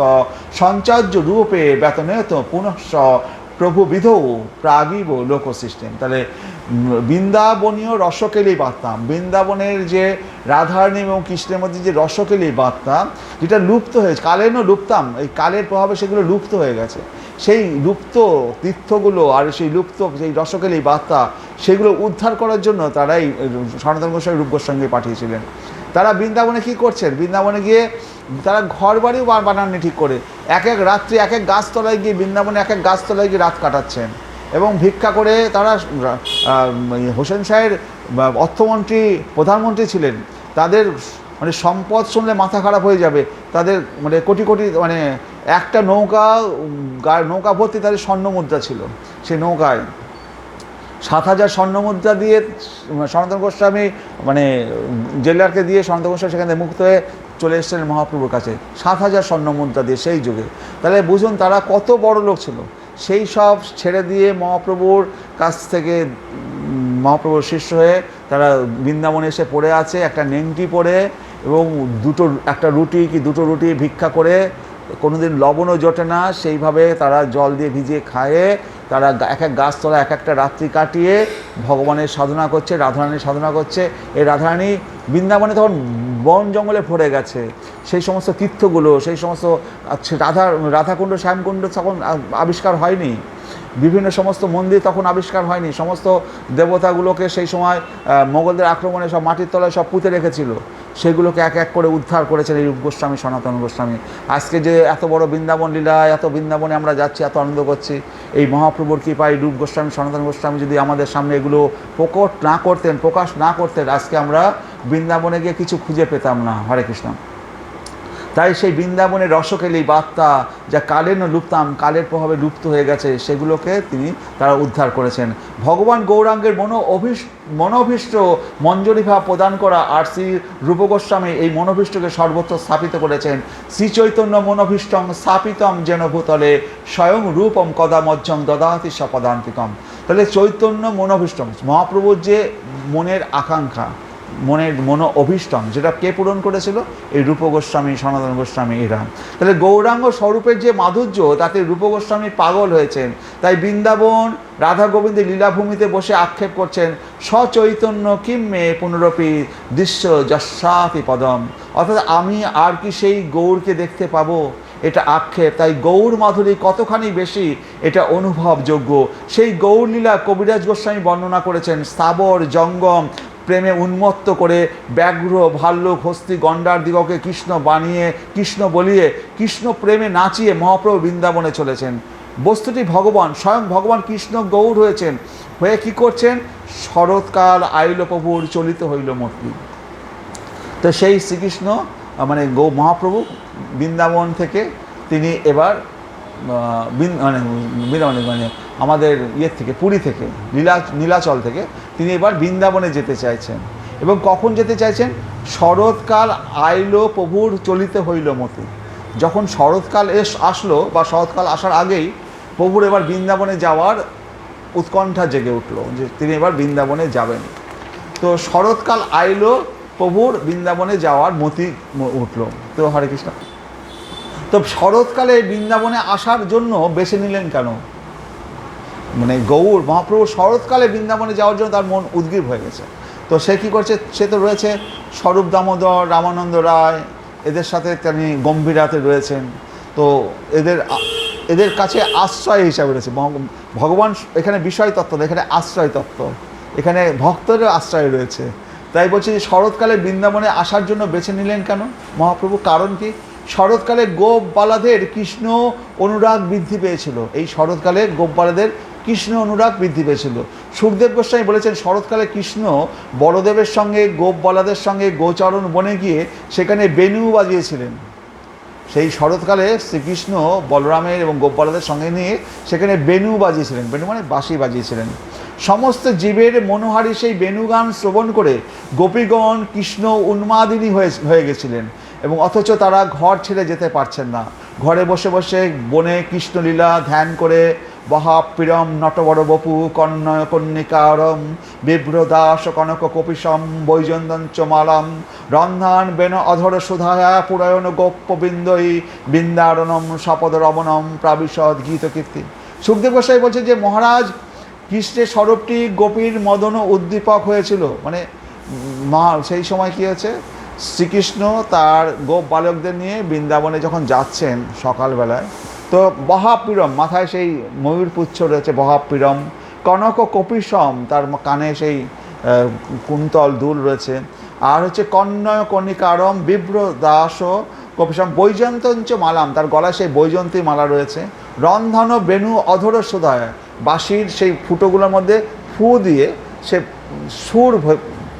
সঞ্চার্য রূপে বেতনেত পুনঃস প্রভু বিধৌ প্রাগিব লোক সিস্টেম। তাহলে বৃন্দাবনীয় রসকেলি বার্তাম, বৃন্দাবনের যে রাধারানী এবং কৃষ্ণের মধ্যে যে রসকেলি বার্তা, যেটা লুপ্ত হয়েছে, কালেনও লুপ্তাম, এই কালের প্রভাবে সেগুলো লুপ্ত হয়ে গেছে। সেই লুপ্ত তীর্থগুলো আর সেই লুপ্ত সেই রসকেলি বার্তা, সেগুলো উদ্ধার করার জন্য তারাই সনাতন গোস্বামী রূপ গোস্বামীকে পাঠিয়েছিলেন। তারা বৃন্দাবনে কী করছেন? বৃন্দাবনে গিয়ে তারা ঘর বাড়িও বানাননি ঠিক করে, এক এক রাত্রি এক এক গাছতলায় গিয়ে, বৃন্দাবনে এক এক গাছতলায় গিয়ে রাত কাটাচ্ছেন এবং ভিক্ষা করে। তারা হোসেন শাহের অর্থমন্ত্রী, প্রধানমন্ত্রী ছিলেন, তাদের মানে সম্পদ শুনলে মাথা খারাপ হয়ে যাবে। তাদের মানে কোটি কোটি মানে একটা নৌকা ভর্তি তাদের স্বর্ণমুদ্রা ছিল। সেই নৌকায় 7,000 স্বর্ণমুদ্রা দিয়ে সনাতন গোস্বামী মানে জেলারকে দিয়ে সনাতন গোস্বামী সেখান থেকে মুক্ত হয়ে চলে এসেছিলেন মহাপ্রভুর কাছে 7,000 স্বর্ণমুদ্রা দিয়ে সেই যুগে। তাহলে বুঝুন তারা কত বড় লোক ছিল। সেই সব ছেড়ে দিয়ে মহাপ্রভুর কাছ থেকে মহাপ্রভুর শিষ্য হয়ে তারা বৃন্দাবনে এসে পড়ে আছে একটা নেংটি পরে, এবং একটা রুটি কি দুটো রুটি ভিক্ষা করে, কোনোদিন লবণও জোটে না, সেইভাবে তারা জল দিয়ে ভিজিয়ে খায়ে তারা এক এক গাছতলা এক একটা রাত্রি কাটিয়ে ভগবানের সাধনা করছে, রাধারানীর সাধনা করছে। এই রাধারানী বৃন্দাবনে তখন বন জঙ্গলে ভরে গেছে, সেই সমস্ত তীর্থগুলো, সেই সমস্ত রাধাকুণ্ড শ্যামকুণ্ড তখন আবিষ্কার হয়নি, বিভিন্ন সমস্ত মন্দির তখন আবিষ্কার হয়নি, সমস্ত দেবতাগুলোকে সেই সময় মোগলদের আক্রমণে সব মাটির তলায় সব পুঁতে রেখেছিল, সেগুলোকে এক এক করে উদ্ধার করেছেন এই রূপ গোস্বামী, সনাতন গোস্বামী। আজকে যে এত বড় বৃন্দাবন লীলা, এত বৃন্দাবনে আমরা যাচ্ছি, এত আনন্দ করছি, এই মহাপ্রভুর কৃপায় রূপ গোস্বামী, সনাতন গোস্বামী যদি আমাদের সামনে এগুলো প্রকাশ না করতেন, আজকে আমরা বৃন্দাবনে গিয়ে কিছু খুঁজে পেতাম না। হরে কৃষ্ণ। তাই সেই বৃন্দাবনের রসকেলি বার্তা যা কালেন লুপ্তাম, কালের প্রভাবে লুপ্ত হয়ে গেছে, সেগুলোকে তারা উদ্ধার করেছেন। ভগবান গৌরাঙ্গের মনোভীষ্ট মঞ্জরীভাব প্রদান করা আর শ্রী রূপ গোস্বামী এই মনোভীষ্টকে সর্বত্র স্থাপিত করেছেন। শ্রী চৈতন্য মনোভীষ্টং স্থাপিতম যেন ভূতলে স্বয়ং রূপম কদা মজ্জং দদাতি সপদান্তিকম। তাহলে চৈতন্য মনোভীষ্টম, মহাপ্রভুর যে মনের আকাঙ্ক্ষা, মনো অভীষ্টম, যেটা কে পূরণ করেছিল? এই রূপ গোস্বামী, সনাতন গোস্বামী এরা। তাহলে গৌরাঙ্গ স্বরূপের যে মাধুর্য, তাতে রূপ গোস্বামী পাগল হয়েছেন। তাই বৃন্দাবন রাধা গোবিন্দের লীলাভূমিতে বসে আক্ষেপ করছেন, সচৈতন্য কিম্মে পুনরপি দৃশ্য যশাতি পদম, অর্থাৎ আমি আর কি সেই গৌরকে দেখতে পাবো, এটা আক্ষেপ। তাই গৌর মাধুরী কতখানি বেশি এটা অনুভবযোগ্য। সেই গৌর লীলা কবিরাজ গোস্বামী বর্ণনা করেছেন, স্থাবর জঙ্গম প্রেমে উন্মত্ত করে ব্যাঘ্র ভাল্লুক হস্তি গণ্ডার দিগকে কৃষ্ণ বলিয়ে কৃষ্ণ প্রেমে নাচিয়ে মহাপ্রভু বৃন্দাবনে চলেছেন। বস্তুটি স্বয়ং ভগবান কৃষ্ণ গৌর হয়েছেন, হয়ে কি করছেন? শরৎকাল আইল প্রভুর চলিত হইল মূর্তি। তো সেই শ্রীকৃষ্ণ মানে মহাপ্রভু বৃন্দাবন থেকে তিনি এবার মানে আমাদের থেকে পুরী থেকে নীলাচল থেকে তিনি এবার বৃন্দাবনে যেতে চাইছেন। এবং কখন যেতে চাইছেন? শরৎকাল আইলো প্রভুর চলিতে হইল মতি। যখন শরৎকাল আসলো বা শরৎকাল আসার আগেই প্রভুর এবার বৃন্দাবনে যাওয়ার উৎকণ্ঠা জেগে উঠলো যে তিনি এবার বৃন্দাবনে যাবেন। তো শরৎকাল আইলো প্রভুর বৃন্দাবনে যাওয়ার মতি উঠলো। তো হরে কৃষ্ণ। তো শরৎকালে বৃন্দাবনে আসার জন্য বেছে নিলেন কেন? মানে গৌর মহাপ্রভু শরৎকালে বৃন্দাবনে যাওয়ার জন্য তার মন উদ্গ্রীব হয়ে গেছে। তো সে কী করছে? সে তো রয়েছে স্বরূপ দামোদর, রামানন্দ রায়, এদের সাথে তিনি গম্ভীরাতে রয়েছেন। তো এদের কাছে আশ্রয় হিসাবে রয়েছে ভগবান। এখানে বিষয় তত্ত্ব, এখানে আশ্রয় তত্ত্ব, এখানে ভক্তদের আশ্রয় রয়েছে। তাই বলছি যে শরৎকালে বৃন্দাবনে আসার জন্য বেছে নিলেন কেন মহাপ্রভু? কারণ কি? শরৎকালে গোপবালাদের কৃষ্ণ অনুরাগ বৃদ্ধি পেয়েছিল। এই শরৎকালে গোপবালাদের কৃষ্ণ অনুরাগ বৃদ্ধি পেয়েছিল। সুখদেব গোস্বামী বলেছেন, শরৎকালে কৃষ্ণ বড়দেবের সঙ্গে গোপবালাদের সঙ্গে গোচরণ বনে গিয়ে সেখানে বেণু বাজিয়েছিলেন। সেই শরৎকালে শ্রীকৃষ্ণ বলরামের এবং গোপবালাদের সঙ্গে নিয়ে সেখানে বেণু বাজিয়েছিলেন। বেণু মানে বাঁশি বাজিয়েছিলেন। সমস্ত জীবের মনোহারী সেই বেণুগান শ্রবণ করে গোপীগণ কৃষ্ণ উন্মাদিনী হয়ে গেছিলেন, এবং অথচ তারা ঘর ছেড়ে যেতে পারছেন না। ঘরে বসে বসে বনে কৃষ্ণলীলা ধ্যান করে বহাপ্রিয়ম নটবর বপু কর্ণয় কন্যিকারম বিভ্রদাস কনক কপিসম বৈজয়ন্তঞ্চ মালাম রন্ধান বেন অধর সুধায়া পুরায়ণ গোপ্যবৃন্দই বৃন্দারণম সপদ রমণম প্রাবিশদ গীত কীর্তি। সুখদেব গোস্বামী বলছে যে মহারাজ কৃষ্ণের স্বরূপটি গোপীর মদন উদ্দীপক হয়েছিল। মানে সেই সময় কী হয়েছে? শ্রীকৃষ্ণ তার গোপ বালকদের নিয়ে বৃন্দাবনে যখন যাচ্ছেন সকালবেলায়, তো বহাপ্রিয়ম, মাথায় সেই ময়ূরপুচ্ছ রয়েছে বহাপ্রিয়ম, কনক কপিসম, তার কানে সেই কুন্তল দুল রয়েছে, আর হচ্ছে কর্ণয় কর্ণিকারম বিভ্র দাস কপিসম বৈজয়ন্তঞ্চ মালাম, তার গলায় সেই বৈজয়ন্তী মালা রয়েছে, রন্ধন বেণু অধর সুধায়, বাঁশির সেই ফুটোগুলোর মধ্যে ফু দিয়ে সে সুর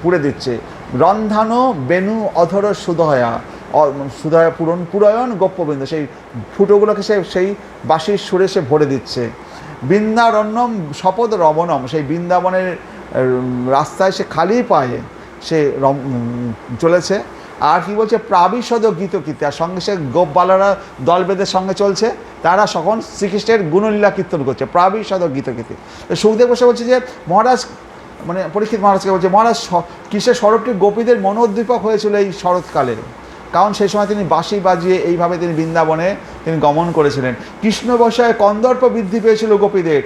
পুড়ে দিচ্ছে। রন্ধানো বেণু অধর সুধয়া, সুধায় পুরায়ণ গোপ্যবৃন্দ, সেই ফুটোগুলোকে সেই বাঁশির সুরে সে ভরে দিচ্ছে। বৃন্দারণ্যম শপথ রমণম, সেই বৃন্দাবনের রাস্তায় সে খালি পায়ে সে চলেছে। আর কি বলছে, প্রাবিশদ গীত কীর্তি, আর সঙ্গে সে গোপবালারা দলবেদের সঙ্গে চলছে, তারা সকল শ্রীকৃষ্ণের গুণলীলা কীর্তন করছে, প্রাবিশদ গীত কীর্তি। সুখদেব বসে বলছে যে মহারাজ, মানে পরীক্ষিত মহারাজকে বলছে, মহারাজ কিসের স্বরূপটি গোপীদের মনোদ্দীপক হয়েছিল এই শরৎকালে, কারণ সেই সময় তিনি বাঁশি বাজিয়ে এইভাবে তিনি বৃন্দাবনে তিনি গমন করেছিলেন। কৃষ্ণ বসায় কন্দর্প বৃদ্ধি পেয়েছিল গোপীদের,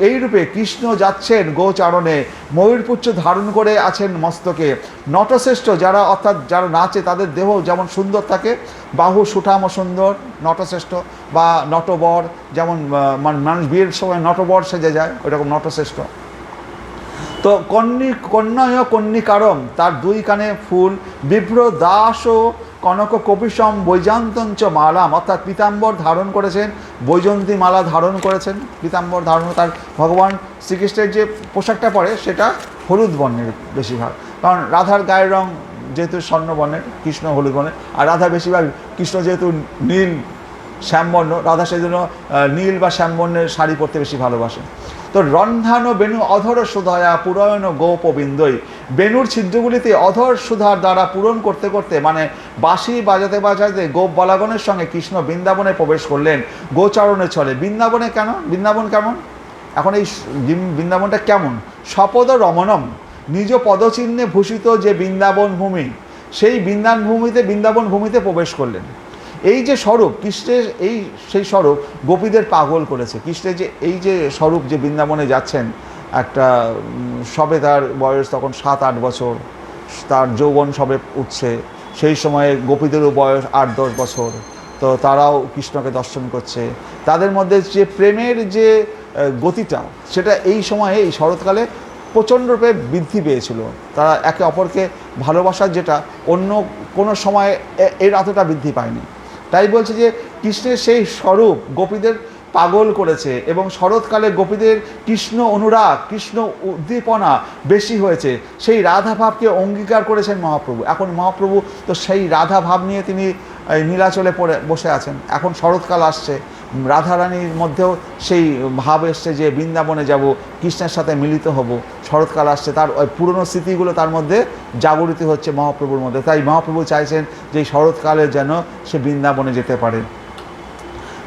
এই রূপে কৃষ্ণ যাচ্ছেন গোচারণে, ময়ূরপুচ্ছ ধারণ করে আছেন মস্তকে। নটশ্রেষ্ঠ যারা, অর্থাৎ যারা নাচে তাদের দেহ যেমন সুন্দর থাকে, বাহু সুঠাম ও সুন্দর, নটশ্রেষ্ঠ বা নটবর, যেমন মানুষ বিয়ের সময় নটবর সেজে যায়, ওইরকম নটশ্রেষ্ঠ। তো কন্যায় কন্যিকারম, তার দুই কানে ফুল, বিভ্র দাস ও কনক কপিসম বৈজয়ন্তঞ্চ মালাম, অর্থাৎ পীতাম্বর ধারণ করেছেন, বৈজয়ন্তী মালা ধারণ করেছেন। পীতাম্বর ধারণ, তার ভগবান শ্রীকৃষ্ণের যে পোশাকটা পরে সেটা হলুদ বর্ণের বেশিরভাগ, কারণ রাধার গায়ের রং যেহেতু স্বর্ণবর্ণের, কৃষ্ণ হলুদ বর্ণের, আর রাধা বেশিরভাগ, কৃষ্ণ যেহেতু নীল শ্যামবর্ণ, রাধা সেই জন্য নীল বা শ্যামবর্ণের শাড়ি পরতে বেশি ভালোবাসে। তো রন্ধ্রানো বেণু অধর সুধায়া পুরায়ণ গোপবিন্দই, বেণুর ছিদ্রগুলিতে অধর সুধার দ্বারা পূরণ করতে করতে, মানে বাঁশি বাজাতে বাজাতে গোপ বলাগণের সঙ্গে কৃষ্ণ বৃন্দাবনে প্রবেশ করলেন গোচারণে চলে। বৃন্দাবনে কেন, বৃন্দাবন কেমন, এখন এই বৃন্দাবনটা কেমন? স্বপদ রমণম, নিজ পদচিহ্নে ভূষিত যে বৃন্দাবন ভূমি, সেই বৃন্দাবন ভূমিতে প্রবেশ করলেন। এই যে স্বরূপ কৃষ্ণের, সেই স্বরূপ গোপীদের পাগল করেছে। কৃষ্ণের যে এই যে স্বরূপ, যে বৃন্দাবনে যাচ্ছেন, একটা সবে তার বয়স তখন 7-8 বছর, তার যৌবন সবে উঠছে, সেই সময়ে গোপীদেরও বয়স 8-10 বছর, তো তারাও কৃষ্ণকে দর্শন করছে। তাদের মধ্যে যে প্রেমের যে গতিটা, সেটা এই সময়ে, এই শরৎকালে প্রচণ্ডরূপে বৃদ্ধি পেয়েছিল। তারা একে অপরকে ভালোবাসার, যেটা অন্য কোনো সময় এর এতটা বৃদ্ধি পায়নি। তাই বলছে যে কৃষ্ণের সেই স্বরূপ গোপীদের পাগল করেছে, এবং শরৎকালে গোপীদের কৃষ্ণ অনুরাগ, কৃষ্ণ উদ্দীপনা বেশি হয়েছে। সেই রাধা ভাবকে অঙ্গীকার করেছেন মহাপ্রভু। এখন মহাপ্রভু তো সেই রাধা ভাব নিয়ে তিনি নীলাচলে পড়ে বসে আছেন। এখন শরৎকাল আসছে, রাধারানীর মধ্যেও সেই ভাব এসছে যে বৃন্দাবনে যাব, কৃষ্ণের সাথে মিলিত হব। শরৎকাল আসছে, তার ওই পুরনো স্মৃতিগুলো তার মধ্যে জাগরিত হচ্ছে মহাপ্রভুর মধ্যে। তাই মহাপ্রভু চাইছেন যে এই শরৎকালে যেন সে বৃন্দাবনে যেতে পারে।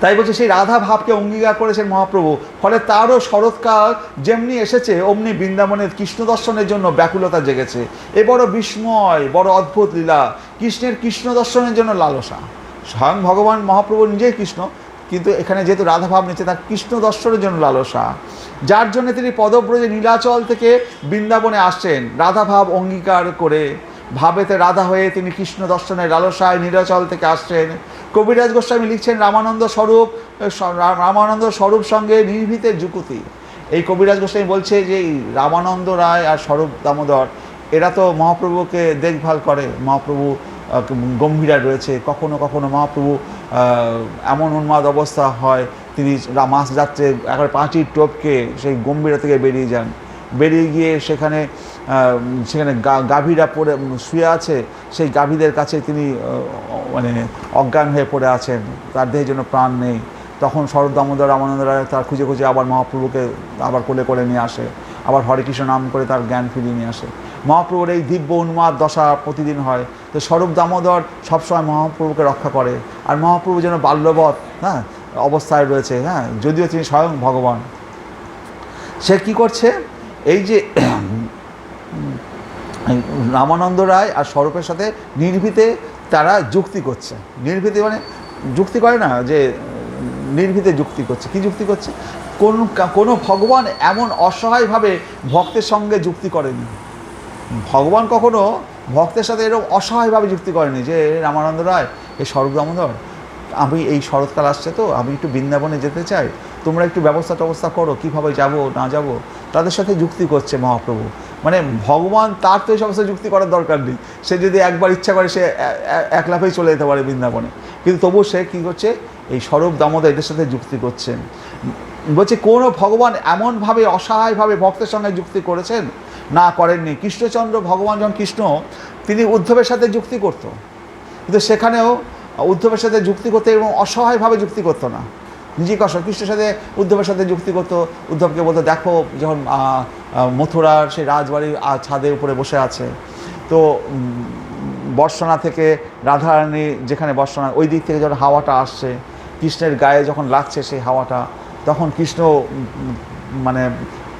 তাই বলছে সেই রাধা ভাবকে অঙ্গীকার করেছেন মহাপ্রভু, ফলে তারও শরৎকাল যেমনি এসেছে অমনি বৃন্দাবনের কৃষ্ণ দর্শনের জন্য ব্যাকুলতা জেগেছে। এ বড় বিস্ময়, বড় অদ্ভুত লীলা, কৃষ্ণের কৃষ্ণ দর্শনের জন্য লালসা। স্বয়ং ভগবান মহাপ্রভু নিজেই কৃষ্ণ, কিন্তু এখানে যেহেতু রাধা ভাব নিচ্ছে, তার কৃষ্ণ দর্শনের জন্য লালসা, যার জন্য তিনি পদব্রজে নীলাচল থেকে বৃন্দাবনে আসছেন রাধা ভাব অঙ্গীকার করে। ভাবেতে রাধা হয়ে তিনি কৃষ্ণ দর্শনের লালসায় নীলাচল থেকে আসছেন। কবিরাজ গোস্বামী লিখছেন রামানন্দ স্বরূপ সঙ্গে নির্ভীতের যুকুতি। এই কবিরাজ গোস্বামী বলছে যে রামানন্দ রায় আর স্বরূপ দামোদর, এরা তো মহাপ্রভুকে দেখভাল করে। মহাপ্রভু গম্ভীরা রয়েছে, কখনো কখনো মহাপ্রভু এমন উন্মাদ অবস্থা হয়, তিনি মাস যাত্রে একবার পাঁচির টপকে সেই গম্ভীরা থেকে বেরিয়ে যান। বেরিয়ে গিয়ে সেখানে গাভীরা পড়ে শুয়ে আছে, সেই গাভীদের কাছে তিনি মানে অজ্ঞান হয়ে পড়ে আছেন, তার দেহের জন্য প্রাণ নেই। তখন শরৎ দামোদর রামানন্দ রায় তার খুঁজে খুঁজে আবার মহাপ্রভুকে আবার কোলে করে নিয়ে আসে, আবার হরে কৃষ্ণ নাম করে তার জ্ঞান ফিরিয়ে নিয়ে আসে। মহাপ্রভুর এই দিব্য উন্মাদ দশা প্রতিদিন হয়। তো স্বরূপ দামোদর সবসময় মহাপ্রভুকে রক্ষা করে, আর মহাপ্রভু যেন বাল্যবৎ অবস্থায় রয়েছে, যদিও তিনি স্বয়ং ভগবান। সে কি করছে, এই যে রামানন্দ রায় আর স্বরূপের সাথে নির্ভীতে তারা যুক্তি করছে। নির্ভীতে মানে যুক্তি করে না, যে নির্ভীতে যুক্তি করছে। কি যুক্তি করছে? কোনো ভগবান এমন অসহায়ভাবে ভক্তের সঙ্গে যুক্তি করেনি। ভগবান কখনো ভক্তের সাথে এরকম অসহায়ভাবে যুক্তি করেনি যে রামানন্দ রায়, এই স্বরূপ দামোদর, আমি এই শরৎকাল আসছে তো আমি একটু বৃন্দাবনে যেতে চাই, তোমরা একটু ব্যবস্থা করো, কীভাবে যাব না যাব। তাদের সাথে যুক্তি করছে মহাপ্রভু। মানে ভগবান, তার তো এই সমস্ত যুক্তি করার দরকার নেই। সে যদি একবার ইচ্ছা করে সে এক লাফেই চলে যেতে পারে বৃন্দাবনে, কিন্তু তবুও সে কী করছে, এই স্বরূপ দামোদর এদের সাথে যুক্তি করছেন। বলছে কোনো ভগবান এমনভাবে অসহায়ভাবে ভক্তের সঙ্গে যুক্তি করেছেন না, করেননি। কৃষ্ণচন্দ্র ভগবান যখন কৃষ্ণ, তিনি উদ্ধবের সাথে যুক্তি করত। কিন্তু সেখানেও উদ্ধবের সাথে যুক্তি করতে এবং অসহায়ভাবে যুক্তি করতো না, নিজেকে কৃষ্ণের সাথে উদ্ধবের সাথে যুক্তি করতো। উদ্ধবকে বলতো, দেখো যখন মথুরার সেই রাজবাড়ির ছাদের উপরে বসে আছে, তো বর্ষণা থেকে রাধারানী যেখানে বর্ষণা, ওই দিক থেকে যখন হাওয়াটা আসছে কৃষ্ণের গায়ে যখন লাগছে সেই হাওয়াটা, তখন কৃষ্ণ মানে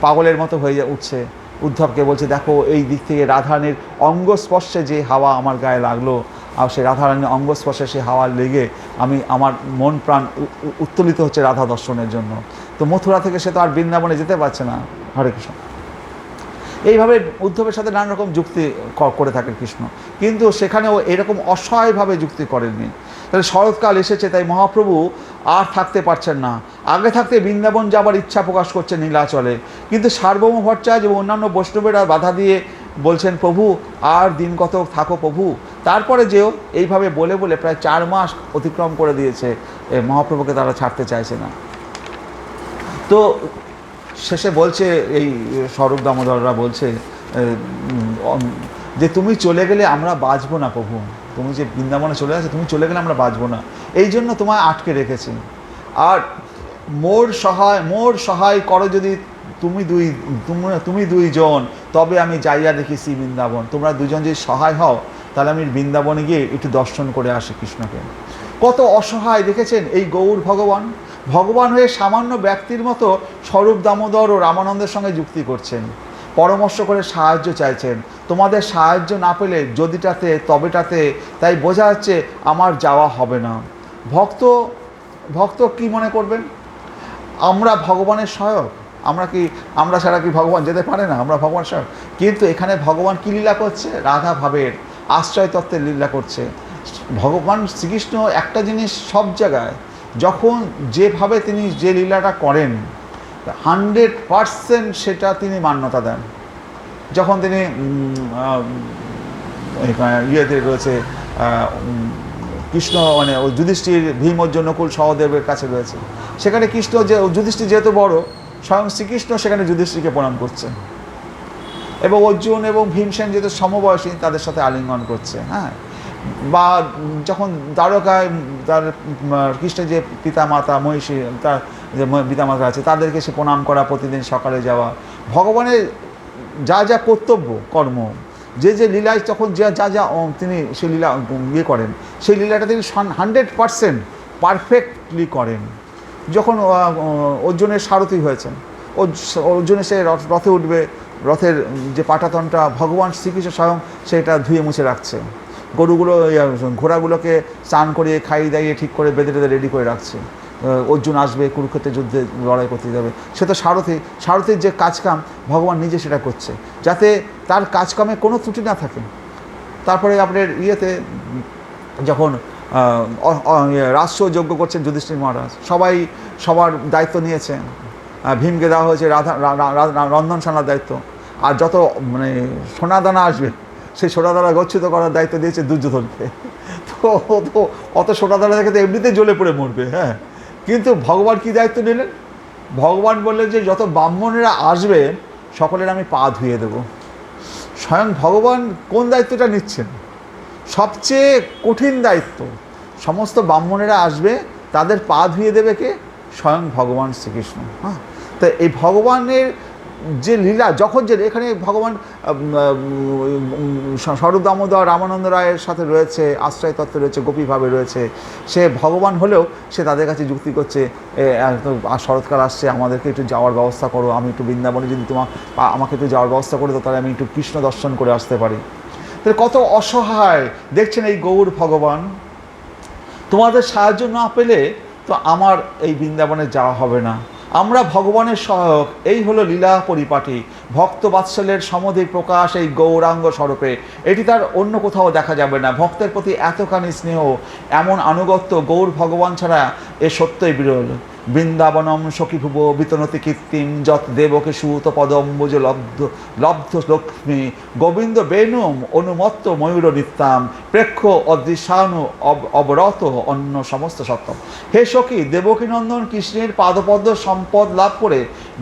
পাগলের মতো হয়ে উঠছে। উদ্ধবকে বলছে, দেখো এই দিক থেকে রাধারানীর অঙ্গস্পর্শে যে হাওয়া আমার গায়ে লাগলো, আর সেই রাধারানীর অঙ্গস্পর্শে সেই হাওয়া লেগে আমার মন প্রাণ উত্তোলিত হচ্ছে রাধা দর্শনের জন্য। তো মথুরা থেকে সে তো আর বৃন্দাবনে যেতে পারছে না। হরে কৃষ্ণ। এইভাবে উদ্ধবের সাথে নানা রকম যুক্তি করে থাকেন কৃষ্ণ, কিন্তু সেখানেও এরকম অসহায়ভাবে যুক্তি করেননি। তাহলে শরৎকাল এসেছে, তাই মহাপ্রভু আর থাকতে পারছেন না। আগে থাকতে বৃন্দাবন যাবার ইচ্ছা প্রকাশ করছেন নীলাচলে, কিন্তু সার্বভৌম ভট্টাচার্য এবং অন্যান্য বৈষ্ণবেরা বাধা দিয়ে বলছেন, প্রভু আর দিন কত থাকো প্রভু, তারপরে যেও। এইভাবে বলে বলে প্রায় 4 মাস অতিক্রম করে দিয়েছে, মহাপ্রভুকে তারা ছাড়তে চাইছে না। তো শেষে বলছে, এই স্বরূপ দামোদররা বলছে যে তুমি চলে গেলে আমরা বাঁচবো না প্রভু, তুমি যে বৃন্দাবনে চলে আসছো, তুমি চলে গেলে আমরা বাঁচবো না, এই জন্য তোমায় আটকে রেখেছি। আর মোর সহায় করো যদি তুমি দুইজন, তবে আমি যাইয়া দেখেছি বৃন্দাবন। তোমরা দুজন যদি সহায় হও, তাহলে আমি বৃন্দাবনে গিয়ে একটু দর্শন করে আসি কৃষ্ণকে। কত অসহায় দেখেছেন এই গৌর ভগবান। ভগবান হয়ে সামান্য ব্যক্তির মতো স্বরূপ দামোদর ও রামানন্দের সঙ্গে যুক্তি করছেন, পরামর্শ করে সাহায্য চাইছেন। তোমাদের সাহায্য না পেলে যদিটাতে তবেটাতে, তাই বোঝা যাচ্ছে আমার যাওয়া হবে না। ভক্ত কি মনে করবেন? আমরা ভগবানের সহায়ক, আমরা ছাড়া কি ভগবান যেতে পারে না? আমরা ভগবান সহায়ক। কিন্তু এখানে ভগবান কী লীলা করছে? রাধা ভাবের আশ্রয় তত্ত্বের লীলা করছে। ভগবান শ্রীকৃষ্ণ একটা জিনিস সব জায়গায়, যখন যেভাবে তিনি যে লীলাটা করেন 100% সেটা তিনি মান্যতা দেন। যখন তিনি ইয়েতে রয়েছে কৃষ্ণ, মানে যুধিষ্ঠির ভীম অর্জুন নকুল সহদেবের কাছে রয়েছে, সেখানে কৃষ্ণ যে যুধিষ্ঠির যেহেতু বড়, স্বয়ং শ্রীকৃষ্ণ সেখানে যুধিষ্ঠিরকে প্রণাম করছে, এবং অর্জুন এবং ভীমসেন যেহেতু সমবয়সী তাদের সাথে আলিঙ্গন করছে। হ্যাঁ, বা যখন দ্বারকায় তার কৃষ্ণের যে পিতা মাতা মহিষী, তার যে পিতা মাতা আছে তাদেরকে সে প্রণাম করা, প্রতিদিন সকালে যাওয়া, ভগবানের যা যা কর্তব্য কর্ম, যে লীলায় যখন যা তিনি সেই লীলা করেন, সেই লীলাটা তিনি 100% পারফেক্টলি করেন। যখন অর্জুনের সারথি হয়েছেন, অর্জুনে সে রথে উঠবে, রথের যে পাটাতনটা ভগবান শ্রীকৃষ্ণ স্বয়ং সেটা ধুয়ে মুছে রাখছে, ঘোড়াগুলোকে স্নান করিয়ে খাইয়ে দাইয়ে ঠিক করে বেঁধে রেডি করে রাখছে। অর্জুন আসবে, কুরুক্ষেত্রের যুদ্ধে লড়াই করতে যাবে, সে তো সারথির যে কাজকাম ভগবান নিজে সেটা করছে, যাতে তার কাজকামে কোনো ত্রুটি না থাকে। তারপরে আপনার যখন রাষ্ট্র যজ্ঞ করছেন যুধিষ্ঠির মহারাজ, সবার দায়িত্ব নিয়েছেন। ভীমকে দেওয়া হয়েছে রন্ধনশালার দায়িত্ব, আর যত মানে সোনাদানা আসবে সেই সোনাদানা গচ্ছিত করার দায়িত্ব দিয়েছে দুর্যোধনকে। তো অত সোনাদানা দেখে তো এমনিতেই জ্বলে পড়ে মরবে। হ্যাঁ, কিন্তু ভগবান কী দায়িত্ব নিলেন? ভগবান বললেন যে যত ব্রাহ্মণেরা আসবে সকলের আমি পা ধুয়ে দেব। স্বয়ং ভগবান কোন দায়িত্বটা নিচ্ছেন? সবচেয়ে কঠিন দায়িত্ব। সমস্ত ব্রাহ্মণেরা আসবে, তাদের পা ধুয়ে দেবে কে? স্বয়ং ভগবান শ্রীকৃষ্ণ। হ্যাঁ, তো এই ভগবানের যে লীলা, যখন যে এখানে ভগবান স্বরূপ দামোদর রামানন্দ রায়ের সাথে রয়েছে, আশ্রয় তত্ত্ব রয়েছে, গোপীভাবে রয়েছে, সে ভগবান হলেও সে তাদের কাছে যুক্তি করছে, শরৎকাল আসছে, আমাদেরকে একটু যাওয়ার ব্যবস্থা করো, আমি একটু বৃন্দাবনে যদি আমাকে একটু যাওয়ার ব্যবস্থা করে দাও, তাহলে আমি একটু কৃষ্ণ দর্শন করে আসতে পারি। তাহলে কত অসহায় দেখছেন এই গৌর ভগবান। তোমাদের সাহায্য না পেলে তো আমার এই বৃন্দাবনে যাওয়া হবে না। আমরা ভগবানের সহায়ক, এই হলো লীলা পরিপাটি, ভক্ত বাৎসল্যের সমধিক প্রকাশ এই গৌরাঙ্গ স্বরূপে। এটি তার অন্য কোথাও দেখা যাবে না। ভক্তের প্রতি এতখানি স্নেহ, এমন আনুগত্য গৌর ভগবান ছাড়া এ সত্যই বিরল। বৃন্দাবনম সখীভুব বিতনতি কীর্তিম যত দেবকে সুত পদম্বুজ লব্ধ লক্ষ্মী গোবিন্দ বেণুম অনুমত্ত ময়ূর নিত্যাম প্রেক্ষ অদৃশ্যানু অবরত অন্য সমস্ত সত্যম। হে সখী, দেবকীনন্দন কৃষ্ণের পাদপদ্ম সম্পদ লাভ করে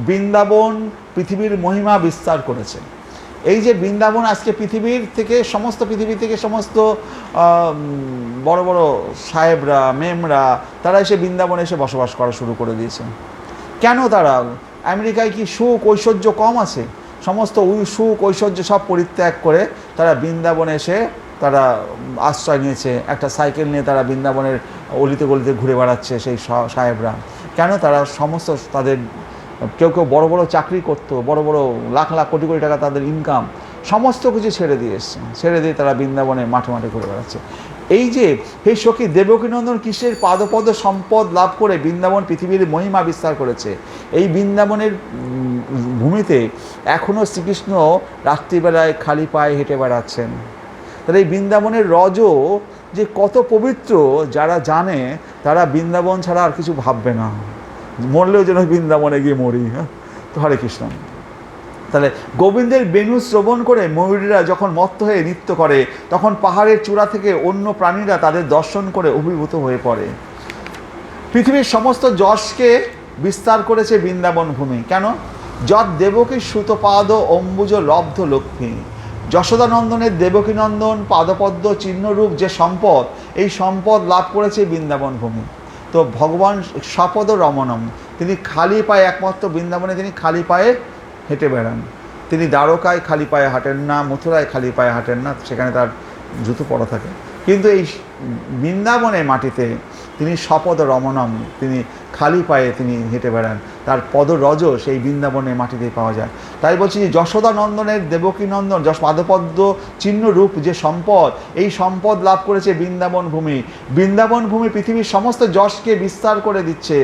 বৃন্দাবন পৃথিবীর মহিমা বিস্তার করেছে। এই যে বৃন্দাবন আজকে পৃথিবীর থেকে সমস্ত বড় বড় সাহেবরা মেমরা তারা এসে বৃন্দাবনে এসে বসবাস করা শুরু করে দিয়েছে। কেন? তারা আমেরিকায় কি সুখ ঐশ্বর্য কম আছে? সমস্ত সুখ ঐশ্বর্য সব পরিত্যাগ করে তারা বৃন্দাবনে এসে তারা আশ্রয় নিয়েছে। একটা সাইকেল নিয়ে তারা বৃন্দাবনের অলিতে গলিতে ঘুরে বেড়াচ্ছে সেই সাহেবরা। কেন? তারা সমস্ত তাদের কেউ কেউ বড় বড় চাকরি করতো, বড় বড় লাখ লাখ কোটি কোটি টাকা তাদের ইনকাম, সমস্ত কিছু ছেড়ে দিয়ে এসছে, ছেড়ে দিয়ে তারা বৃন্দাবনে মাঠে মাঠে ঘুরে বেড়াচ্ছে। এই যে হে সখী দেবকীনন্দন কৃষ্ণের পাদপদ সম্পদ লাভ করে বৃন্দাবন পৃথিবীর মহিমা বিস্তার করেছে। এই বৃন্দাবনের ভূমিতে এখনও শ্রীকৃষ্ণ রাত্রিবেলায় খালি পায়ে হেঁটে বেড়াচ্ছেন। তাহলে এই বৃন্দাবনের রজও যে কত পবিত্র যারা জানে তারা বৃন্দাবন ছাড়া আর কিছু ভাববে না, মরলেও যেন বৃন্দাবনে গিয়ে মরি। হ্যাঁ, তো হরে কৃষ্ণ। তাহলে গোবিন্দের বেণু শ্রবণ করে ময়ূরীরা যখন মত্ত হয়ে নৃত্য করে তখন পাহাড়ের চূড়া থেকে অন্য প্রাণীরা তাদের দর্শন করে অভিভূত হয়ে পড়ে। পৃথিবীর সমস্ত যশকে বিস্তার করেছে বৃন্দাবন ভূমি। কেন? যৎ দেবকী সুতপাদ অম্বুজ লব্ধ লক্ষ্মী। যশোদানন্দনের দেবকীনন্দন পাদপদ্ম চিহ্নরূপ যে সম্পদ, এই সম্পদ লাভ করেছে বৃন্দাবন ভূমি। তো ভগবান স্বপদ রমণম, তিনি খালি পায়ে, একমাত্র বৃন্দাবনে তিনি খালি পায়ে হেঁটে বেড়ান। তিনি দ্বারকায় খালি পায়ে হাঁটেন না, মথুরায় খালি পায়ে হাঁটেন না, সেখানে তার জুতো পরা থাকে। কিন্তু এই বৃন্দাবনের মাটিতে তিনি স্বপদ রমণম, তিনি খালি পায়ে তিনি হেঁটে বেড়ান। তার পদরজ সেই বৃন্দাবনের মাটিতেই পাওয়া যায়। তাই বলছি যে যশোদানন্দনের দেবকীনন্দন পাদপদ্ম চিহ্ন রূপ যে সম্পদ, এই সম্পদ লাভ করেছে বৃন্দাবন ভূমি। বৃন্দাবন ভূমি পৃথিবীর সমস্ত যশকে বিস্তার করে দিচ্ছে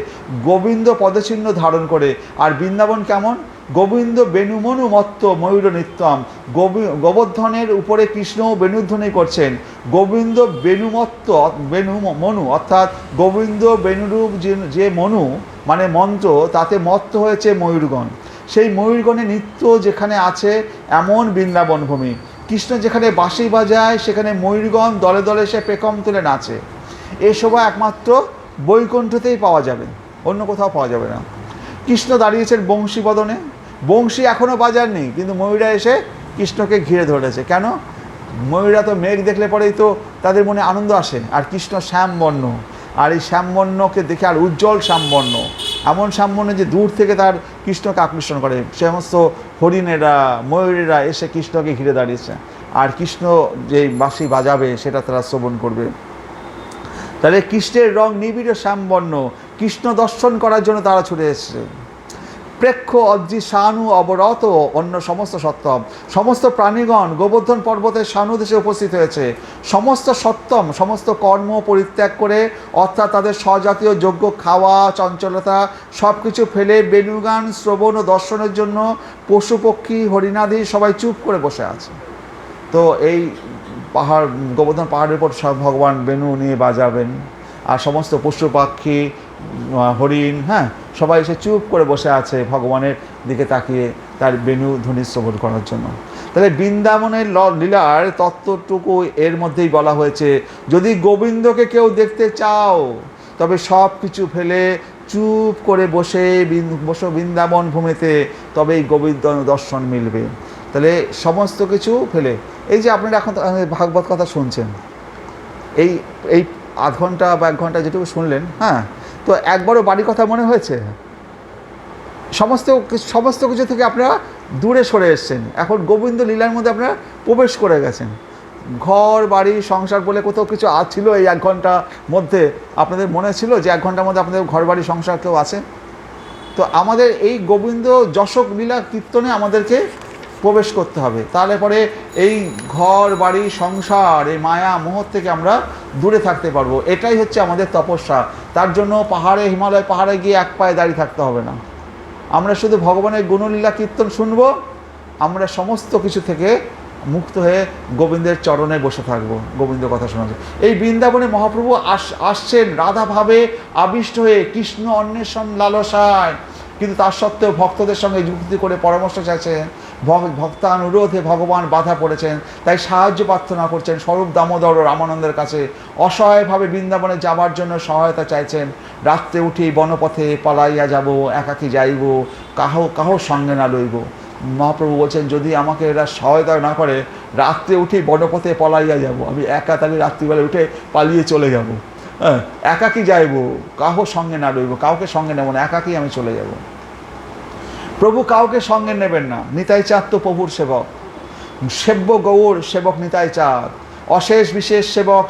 গোবিন্দ পদচিহ্ন ধারণ করে। আর বৃন্দাবন কেমন? গোবিন্দ বেণুমনু মত্ত ময়ূর নিত্যম। গোবর্ধনের উপরে কৃষ্ণ বেণুধ্বনি করছেন। গোবিন্দ বেণুমত্ত, মনু অর্থাৎ গোবিন্দ বেণুরূপ যে মনু মানে মন্ত্র, তাতে মত্ত হয়েছে ময়ূরগণ। সেই ময়ূরগণের নৃত্য যেখানে আছে এমন বৃন্দাবন ভূমি। কৃষ্ণ যেখানে বাঁশি বাজায় সেখানে ময়ূরগণ দলে দলে সে পেখম তুলে নাচে। এ শোভা একমাত্র বৈকুণ্ঠতেই পাওয়া যাবে, অন্য কোথাও পাওয়া যাবে না। কৃষ্ণ দাঁড়িয়েছেন বংশী বদনে, বংশী এখনও বাজার নেই, কিন্তু ময়ূরা এসে কৃষ্ণকে ঘিরে ধরেছে। কেন? ময়ূরা তো মেঘ দেখলে পরেই তো তাদের মনে আনন্দ আসে। আর কৃষ্ণ শ্যামবর্ণ, আর এই শ্যামবর্ণকে দেখে আর উজ্জ্বল শ্যামবর্ণ, এমন শ্যামবর্ণ যে দূর থেকে তার কৃষ্ণকে আকর্ষণ করে। সমস্ত হরিণেরা ময়ূরেরা এসে কৃষ্ণকে ঘিরে দাঁড়িয়েছে, আর কৃষ্ণ যে বাঁশি বাজাবে সেটা তারা শ্রবণ করবে। তাহলে কৃষ্ণের রং নিবিড় শ্যামবর্ণ, কৃষ্ণ দর্শন করার জন্য তারা ছুটে এসেছে। প্রেক্ষ অদ্রি শানু অবরত অন্য সমস্ত সত্তম, সমস্ত প্রাণীগণ গোবর্ধন পর্বতের শানু দেশে উপস্থিত হয়েছে। সমস্ত সত্তম সমস্ত কর্ম পরিত্যাগ করে, অর্থাৎ তাদের স্বজাতীয় যোগ্য খাওয়া চঞ্চলতা সব কিছু ফেলে বেণুগান শ্রবণ ও দর্শনের জন্য পশু পক্ষী হরিণাদি সবাই চুপ করে বসে আছে। তো এই পাহাড় গোবর্ধন পাহাড়ের উপর সব ভগবান বেণু নিয়ে বাজাবেন, আর সমস্ত পশু পাখি হরিণ, হ্যাঁ, সবাই এসে চুপ করে বসে আছে ভগবানের দিকে তাকিয়ে তার বেণু ধ্বনি শ্রবণ করার জন্য। তাহলে বৃন্দাবনের লীলার তত্ত্বটুকু এর মধ্যেই বলা হয়েছে। যদি গোবিন্দকে কেউ দেখতে চাও তবে সব কিছু ফেলে চুপ করে বসো বৃন্দাবন ভূমিতে, তবেই গোবিন্দ দর্শন মিলবে। তাহলে সমস্ত কিছু ফেলে, এই যে আপনারা এখন ভাগবত কথা শুনছেন, এই এই আধ ঘন্টা বা 1 ঘন্টা যেটুকু শুনলেন, হ্যাঁ, তো একবারও বাড়ির কথা মনে হয়েছে? সমস্ত কিছু থেকে আপনারা দূরে সরে এসছেন, এখন গোবিন্দ লীলার মধ্যে আপনারা প্রবেশ করে গেছেন। ঘর বাড়ি সংসার বলে কোথাও কিছু ছিল এই 1 ঘন্টার মধ্যে? আপনাদের মনে ছিল যে 1 ঘন্টার মধ্যে আপনাদের ঘর বাড়ি সংসার কেউ আছে? তো আমাদের এই গোবিন্দ যশক লীলা কীর্তনে আমাদেরকে প্রবেশ করতে হবে, তাহলে পরে এই ঘর বাড়ি সংসার এই মায়া মোহ থেকে আমরা দূরে থাকতে পারবো। এটাই হচ্ছে আমাদের তপস্যা। তার জন্য পাহাড়ে হিমালয় পাহাড়ে গিয়ে এক পায়ে দাঁড়িয়ে থাকতে হবে না। আমরা শুধু ভগবানের গুণলীলা কীর্তন শুনবো, আমরা সমস্ত কিছু থেকে মুক্ত হয়ে গোবিন্দের চরণে বসে থাকবো, গোবিন্দ কথা শোনা যায়। এই বৃন্দাবনে মহাপ্রভু আসছেন রাধাভাবে আবিষ্ট হয়ে কৃষ্ণ অন্বেষণ লালসায়, কিন্তু তার সত্ত্বেও ভক্তদের সঙ্গে যুক্তি করে পরামর্শ চাইছেন। ভক্তানুরোধে ভগবান বাধা পড়েছেন, তাই সাহায্য প্রার্থনা করছেন স্বরূপ দামোদর ও রামানন্দের কাছে। অসহায়ভাবে বৃন্দাবনে যাবার জন্য সহায়তা চাইছেন। রাত্রে উঠি বনপথে পালাইয়া যাব, একাকী যাইব, কাহো সঙ্গে না লইব। মহাপ্রভু বলছেন, যদি আমাকে এরা সহায়তা না করে, রাত্রে উঠেই বনপথে পলাইয়া যাব, আমি একা তাহলে রাত্রিবেলা উঠে পালিয়ে চলে যাব, হ্যাঁ, একাকী যাইব, কাহো সঙ্গে না রইব, কাউকে সঙ্গে নেব না, একাকী আমি চলে যাব। প্রভু কাউকে সঙ্গে নেবেন না। নিতাই চাঁদ তো প্রভুর সেবক, সেব্য গৌর সেবক নিতাই চাঁদ, অশেষ বিশেষ সেবক,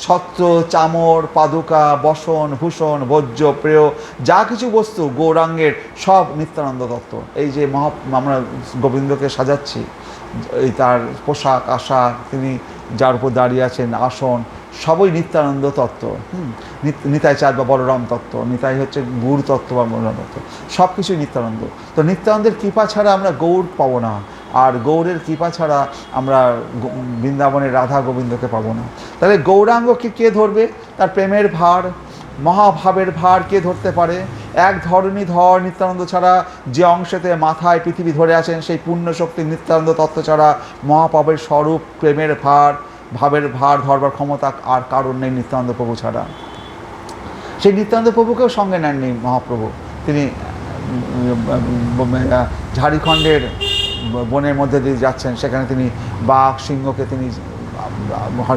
ছত্র, চামর, পাদুকা, বসন, ভূষণ, ভোজ্য, প্রেয় যা কিছু বস্তু গৌরাঙ্গের সব নিত্যানন্দ তত্ত্ব। এই যে আমরা গোবিন্দকে সাজাচ্ছি, এই তার পোশাক আশাক, তিনি যার উপর দাঁড়িয়ে আছেন, আসন, সবই নিত্যানন্দ তত্ত্ব। নিতাই চাঁদ বা বলরাম তত্ত্ব, নিতাই হচ্ছে গুরু তত্ত্ব বা বলরাম তত্ত্ব, সব কিছুই নিত্যানন্দ। তো নিত্যানন্দের কৃপা ছাড়া আমরা গৌর পাবো না, আর গৌরের কৃপা ছাড়া আমরা বৃন্দাবনের রাধা গোবিন্দকে পাবো না। তাহলে গৌরাঙ্গকে কে ধরবে? তার প্রেমের ভার, মহাভাবের ভার কে ধরতে পারে? এক ধরণীধর নিত্যানন্দ ছাড়া, যে অংশেতে মাথায় পৃথিবী ধরে আছেন, সেই পূর্ণ শক্তি নিত্যানন্দ তত্ত্ব ছাড়া মহাভাবের স্বরূপ প্রেমের ভার, ভাবের ভার ধরবার ক্ষমতা আর কারণ নেই নিত্যানন্দ প্রভু ছাড়া। সেই নিত্যানন্দ প্রভুকেও সঙ্গে নেননি মহাপ্রভু। তিনি ঝাড়খণ্ডের বনের মধ্যে দিয়ে যাচ্ছেন, সেখানে তিনি বাঘ সিংহকে তিনি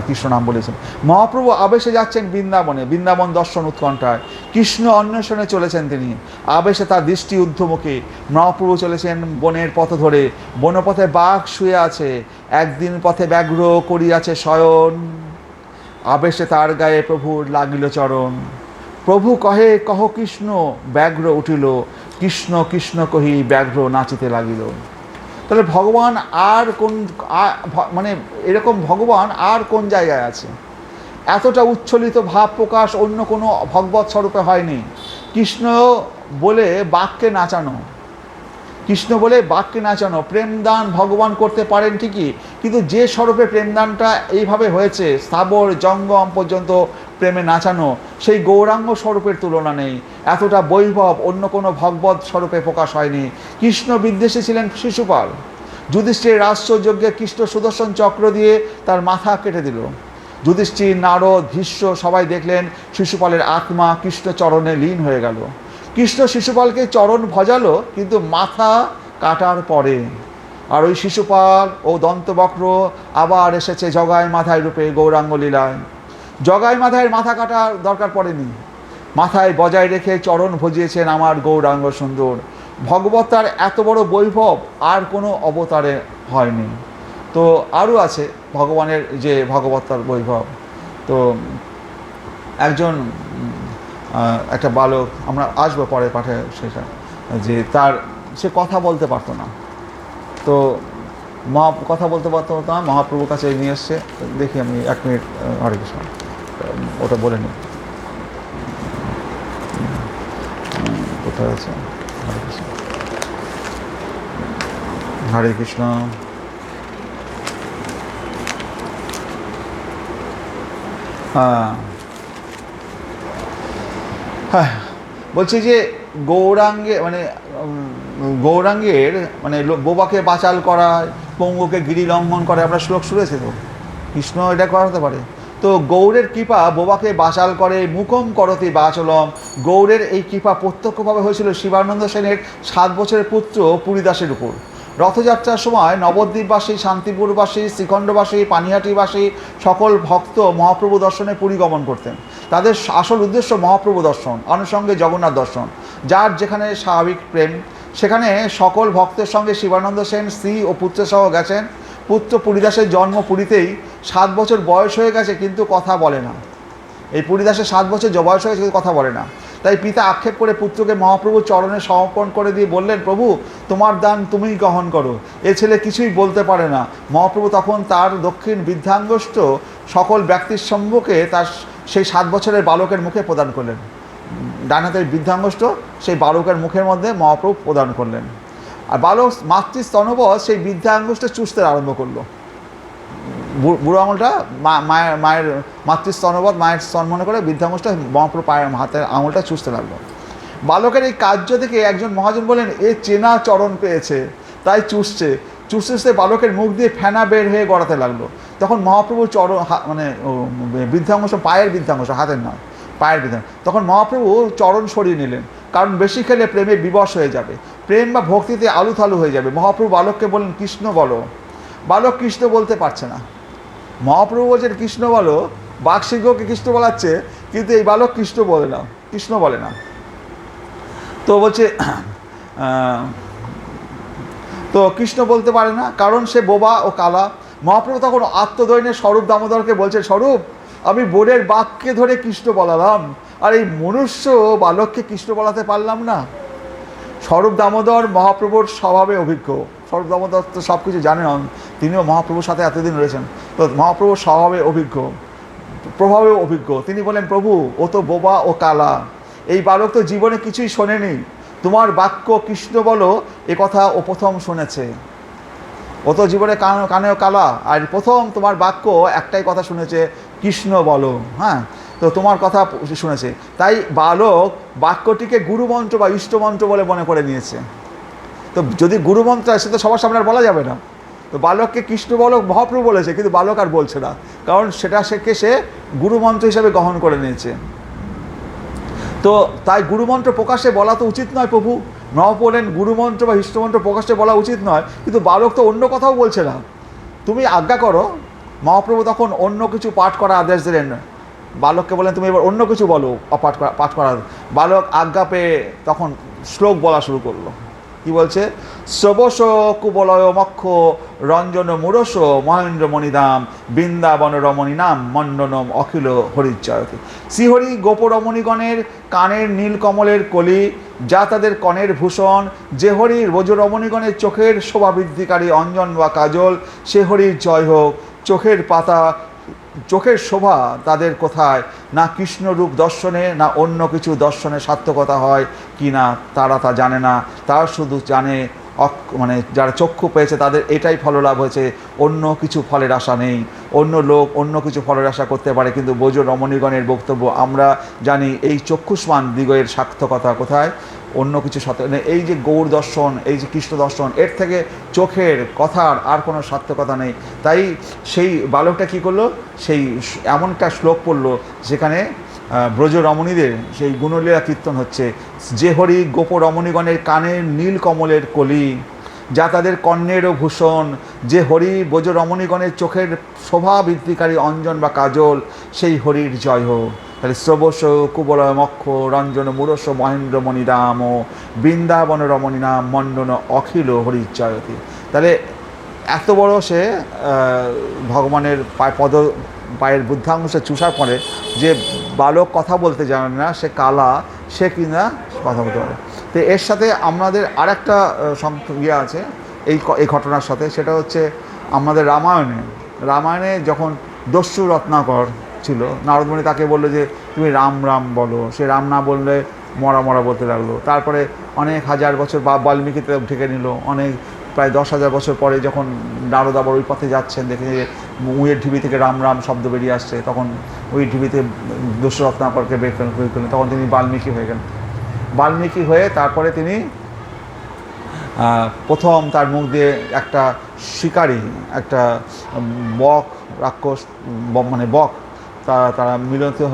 কৃষ্ণ নাম বলেছেন। মহাপ্রভু আবেশে যাচ্ছেন বৃন্দাবনে, বৃন্দাবন দর্শন উৎকণ্ঠায়, কৃষ্ণ অন্বেষণে চলেছেন তিনি আবেশে, তার দৃষ্টি ঊর্ধ্বমুখী। মহাপ্রভু চলেছেন বনের পথ ধরে, বনপথে বাঘ শুয়ে আছে, একদিন পথে ব্যাঘ্র করিয়াছে শয়ন, আবেশে তার গায়ে প্রভুর লাগিল চরণ। প্রভু কহে কহ কৃষ্ণ, ব্যাঘ্র উঠিল, কৃষ্ণ কৃষ্ণ কহি ব্যাঘ্র নাচিতে লাগিল। তাহলে ভগবান আর কোন, মানে এরকম ভগবান আর কোন জায়গায় আছে? এতটা উচ্ছ্বলিত ভাব প্রকাশ অন্য কোনো ভগবৎ স্বরূপে হয়নি। কৃষ্ণ বলে বাক্যে নাচানো, কৃষ্ণ বলে বাক্যে নাচানো, প্রেমদান ভগবান করতে পারেন ঠিকই, কিন্তু যে স্বরূপে প্রেমদানটা এইভাবে হয়েছে, স্থাবর জঙ্গম পর্যন্ত প্রেমে নাচানো, সেই গৌরাঙ্গ স্বরূপের তুলনা নেই। এতটা বৈভব অন্য কোনো ভগবৎ স্বরূপে প্রকাশ হয়নি। কৃষ্ণ বিদ্বেষী ছিলেন শিশুপাল, যুধিষ্ঠির রাষ্ট্রযজ্ঞে কৃষ্ণ সুদর্শন চক্র দিয়ে তার মাথা কেটে দিল। যুধিষ্ঠির, নারদ, ভীষ্ম সবাই দেখলেন শিশুপালের আত্মা কৃষ্ণ চরণে লীন হয়ে গেল। কৃষ্ণ শিশুপালকে চরণ ভজালো, কিন্তু মাথা কাটার পরে। আর ওই শিশুপাল ও দন্তবক্র আবার এসেছে জগাই মাথায় রূপে গৌরাঙ্গ লীলায়। জগাই মাথায় মাথা কাটার দরকার পড়েনি, মাথায় বজায় রেখে চরণ ভজিয়েছেন আমার গৌরাঙ্গ সুন্দর। ভগবতার এত বড় বৈভব আর কোনো অবতারে হয়নি। তো আরও আছে ভগবানের যে ভগবতার বৈভব। তো একজন একটা বালক, আমরা আসবো পরে পাঠে সেটা, যে সে কথা বলতে পারতো না, তো কথা বলতে পারতো না, মহাপ্রভুর কাছে নিয়ে এসছে। দেখি আমি 1 মিনিট, হরে কৃষ্ণ, ওটা বলে নিই কোথায় আছে। হরে কৃষ্ণ, হরে কৃষ্ণ। হ্যাঁ, বলছি যে গৌরাঙ্গে মানে গৌরাঙ্গের মানে বোবাকে বাচাল করা, পঙ্গুকে গিরি লঙ্ঘন করে, আমরা শ্লোক শুনেছি তো, কৃষ্ণ এটা করাতে পারে। তো গৌরের কৃপা বোবাকে বাচাল করে, মুখম করতি বাচলম। গৌরের এই কৃপা প্রত্যক্ষভাবে হয়েছিল শিবানন্দ সেনের 7 বছরের পুত্র পুরীদাসের উপর। রথযাত্রার সময় নবদ্বীপবাসী, শান্তিপুরবাসী, শ্রীখণ্ডবাসী, পানিহাটিবাসী সকল ভক্ত মহাপ্রভু দর্শনে পুরী গমন করতেন। তাদের আসল উদ্দেশ্য মহাপ্রভু দর্শন, আনুষঙ্গে জগন্নাথ দর্শন। যার যেখানে স্বাভাবিক প্রেম, সেখানে সকল ভক্তের সঙ্গে শিবানন্দ সেন স্ত্রী ও পুত্রসহ গেছেন। পুত্র পুরীদাসের জন্ম পুরীতেই, 7 বছর বয়স হয়ে গেছে কিন্তু কথা বলে না। এই পুরীদাসের 7 বছর বয়স হয়ে গেছে কিন্তু কথা বলে না। তাই পিতা আক্ষেপ করে পুত্রকে মহাপ্রভুর চরণে সমর্পণ করে দিয়ে বললেন, প্রভু তোমার দান তুমিই গ্রহণ করো, এ ছেলে কিছুই বলতে পারে না। মহাপ্রভু তখন তার দক্ষিণ বৃদ্ধাঙ্গুষ্ঠ সকল ব্যক্তির সম্মুখে তার সেই 7 বছরের বালকের মুখে প্রদান করলেন। ডান হাতের বৃদ্ধাঙ্গুষ্ঠ সেই বালকের মুখের মধ্যে মহাপ্রভু প্রদান করলেন। আর বালক মাতৃস্তনবৎ সেই বৃদ্ধাঙ্গুষ্ঠ চুষতে আরম্ভ করলো। বুড়ো আঙুলটা মায়ের মাতৃস্তনবৎ, মায়ের স্তন মনে করে বৃদ্ধাঙ্গুষ্ঠ মহাপ্রভু পায়ের হাতের আঙুলটা চুষতে লাগলো। বালকের এই কার্য থেকে একজন মহাজন বললেন, এ চেনা চরণ পেয়েছে তাই চুষছে। চুষতে বালকের মুখ দিয়ে ফেনা বের হয়ে গড়াতে লাগলো। তখন মহাপ্রভুর চরণ মানে বৃদ্ধাঙ্গুষ্ঠ, পায়ের বৃদ্ধাঙ্গুষ্ঠ, হাতের নয়, পায়ের বৃদ্ধাঙ্গুষ্ঠ, তখন মহাপ্রভু চরণ সরিয়ে নিলেন, কারণ বেশি খেলে প্রেমে বিবশ হয়ে যাবে। প্রেম বা ভক্তিতে আলুথালু হয়ে যাবে। মহাপ্রভু বালককে বললেন কৃষ্ণ বলো, বালক কৃষ্ণ বলতে পারছে না। মহাপ্রভু বলছেন কৃষ্ণ বলো, বাঘসিংহকে কৃষ্ণ বলাচ্ছে, কিন্তু এই বালক কৃষ্ণ বলে না, কৃষ্ণ বলে না। তো বলছে তো কৃষ্ণ বলতে পারে না, কারণ সে বোবা ও কালা। মহাপ্রভু তখন আত্মদৈন্যের স্বরূপ দামোদরকে বলছে, স্বরূপ আমি বোনের বাঘকে ধরে কৃষ্ণ বলালাম, আর এই মনুষ্য বালককে কৃষ্ণ বলাতে পারলাম না। স্বরূপ দামোদর মহাপ্রভুর স্বভাবে অভিজ্ঞ। স্বরূপ দামোদর তো সব কিছু জানেন, তিনিও মহাপ্রভুর সাথে এতদিন রয়েছেন, তো মহাপ্রভুর স্বভাবে অভিজ্ঞ, প্রভাবেও অভিজ্ঞ। তিনি বলেন, প্রভু ও তো বোবা ও কালা, এই বালক তো জীবনে কিছুই শোনেনি, তোমার বাক্য কৃষ্ণ বলো এ কথা ও প্রথম শুনেছে। ও তো জীবনে কানেও কালা, আর প্রথম তোমার বাক্য একটাই কথা শুনেছে, কৃষ্ণ বলো। হ্যাঁ, তো তোমার কথা শুনেছে, তাই বালক বাক্যটিকে গুরুমন্ত্র বা ইষ্টমন্ত্র বলে মনে করে নিয়েছে। তো যদি গুরুমন্ত্র আসে তো সবার সামনে আর বলা যাবে না। তো বালককে কৃষ্ণ বলো মহাপ্রভু বলেছে, কিন্তু বালক আর বলছে না, কারণ সেটা সে গুরুমন্ত্র হিসাবে গ্রহণ করে নিয়েছে। তো তাই গুরুমন্ত্র প্রকাশে বলা তো উচিত নয়। প্রভু মহাপ্রভু বলেন গুরুমন্ত্র বা ইষ্টমন্ত্র প্রকাশে বলা উচিত নয়, কিন্তু বালক তো অন্য কথাও বলছে না, তুমি আজ্ঞা করো। মহাপ্রভু তখন অন্য কিছু পাঠ করার আদেশ দিলেন, বালককে বলেন তুমি এবার অন্য কিছু বলো, পাঠ করার। বালক আজ্ঞা পেয়ে তখন শ্লোক বলা শুরু করলো। কি বলছে? শ্রবস কুবলয় মক্ষ রঞ্জন মুরস মহেন্দ্র মণিধাম বৃন্দাবন রমণী নাম মণ্ডনম অখিল হরিচয়তি। শ্রীহরি গোপরমণীগণের কানের নীল কমলের কলি, যা তাদের কনের ভূষণ। যে হরির ব্রজ রমণীগণের চোখের শোভা বৃদ্ধিকারী অঞ্জন বা কাজল, সে হরির জয় হোক। চোখের পাতা, চোখের শোভা তাদের কোথায়, না কৃষ্ণরূপ দর্শনে না অন্য কিছু দর্শনে সার্থকতা হয় কি না তারা তা জানে না। তারা শুধু জানে মানে যারা চক্ষু পেয়েছে তাদের এটাই ফললাভ হয়েছে, অন্য কিছু ফলের আশা নেই। অন্য লোক অন্য কিছু ফলের আশা করতে পারে, কিন্তু ব্রজ রমণীগণের বক্তব্য আমরা জানি এই চক্ষুষ্মান দিগের সার্থকতা কোথায়, অন্য কিছু সাথে। এই যে গৌর দর্শন, এই যে কৃষ্ণ দর্শন, এর থেকে চোখের কথার আর কোনো সার্থকতা নেই। তাই সেই বালকটা কী করলো, সেই এমন একটা শ্লোক পড়লো যেখানে ব্রজ রমণীদের সেই গুণলীলা কীর্তন হচ্ছে। যে হরি গোপ রমণীগণের কানের নীল কমলের কলি, যা তাদের কর্ণেরও ভূষণ। যে হরি ব্রজ রমণীগণের চোখের শোভা বৃদ্ধিকারী অঞ্জন বা কাজল, সেই হরির জয় হোক। তাহলে শ্রবস কুবলয় মক্ষ রঞ্জন মুরস মহেন্দ্র মণিরাম বৃন্দাবন রমণী নাম মণ্ডন অখিল হরিচয়তি। তাহলে এত বড় সে ভগবানের পায়ের বুদ্ধাংশে চুষার পরে যে বালক কথা বলতে জানে না, সে কালা, সে কিনা কথা বলতে পারে। তো এর সাথে আমাদের আরেকটা ইয়ে আছে এই ঘটনার সাথে, সেটা হচ্ছে আমাদের রামায়ণে যখন দস্যু রত্নাকর ছিল, নারদমণি তাকে বললো যে তুমি রাম রাম বলো, সে রাম না বললে মরা মরা বলতে লাগলো। তারপরে অনেক হাজার বছর বাল্মীকিতে ঢেকে নিল। অনেক প্রায় 10,000 বছর পরে যখন নারদ আবার ওই পথে যাচ্ছেন, দেখে যে উঁয়ের ঢিবি থেকে রাম রাম শব্দ বেরিয়ে আসছে, তখন ওই ঢিবিতে দস্যু রত্নাকরকে বের করলেন। তখন তিনি বাল্মীকি হয়ে গেলেন। বাল্মীকি হয়ে তারপরে তিনি প্রথম তার মুখ দিয়ে একটা শিকারী, একটা বক রাক্ষস, মানে বক তারা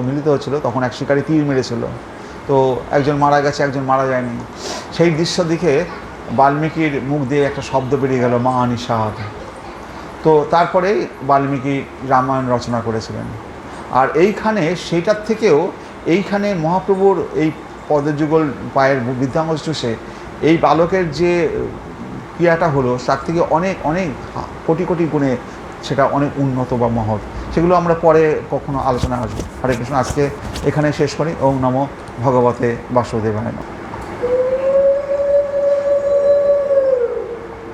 মিলিত হচ্ছিল, তখন এক শিকারী তীর মেরেছিল। তো একজন মারা গেছে, একজন মারা যায়নি। সেই দৃশ্য দেখে বাল্মীকির মুখ দিয়ে একটা শব্দ বেরিয়ে গেল, মা নিষাদ। তো তারপরেই বাল্মীকি রামায়ণ রচনা করেছিলেন। আর এইখানে সেইটার থেকেও এইখানে মহাপ্রভুর এই পদযুগল পায়ের বৃদ্ধাঙ্গুল চুষে এই বালকের যে ক্রিয়াটা হলো, তার থেকে অনেক অনেক কোটি কোটি গুণে সেটা অনেক উন্নত বা মহৎ। সেগুলো আমরা পরে কখনো আলোচনা আসবো। হরে কৃষ্ণ। আজকে এখানে শেষ করি। ওম নমো ভগবতে বাসুদেবায় নমঃ।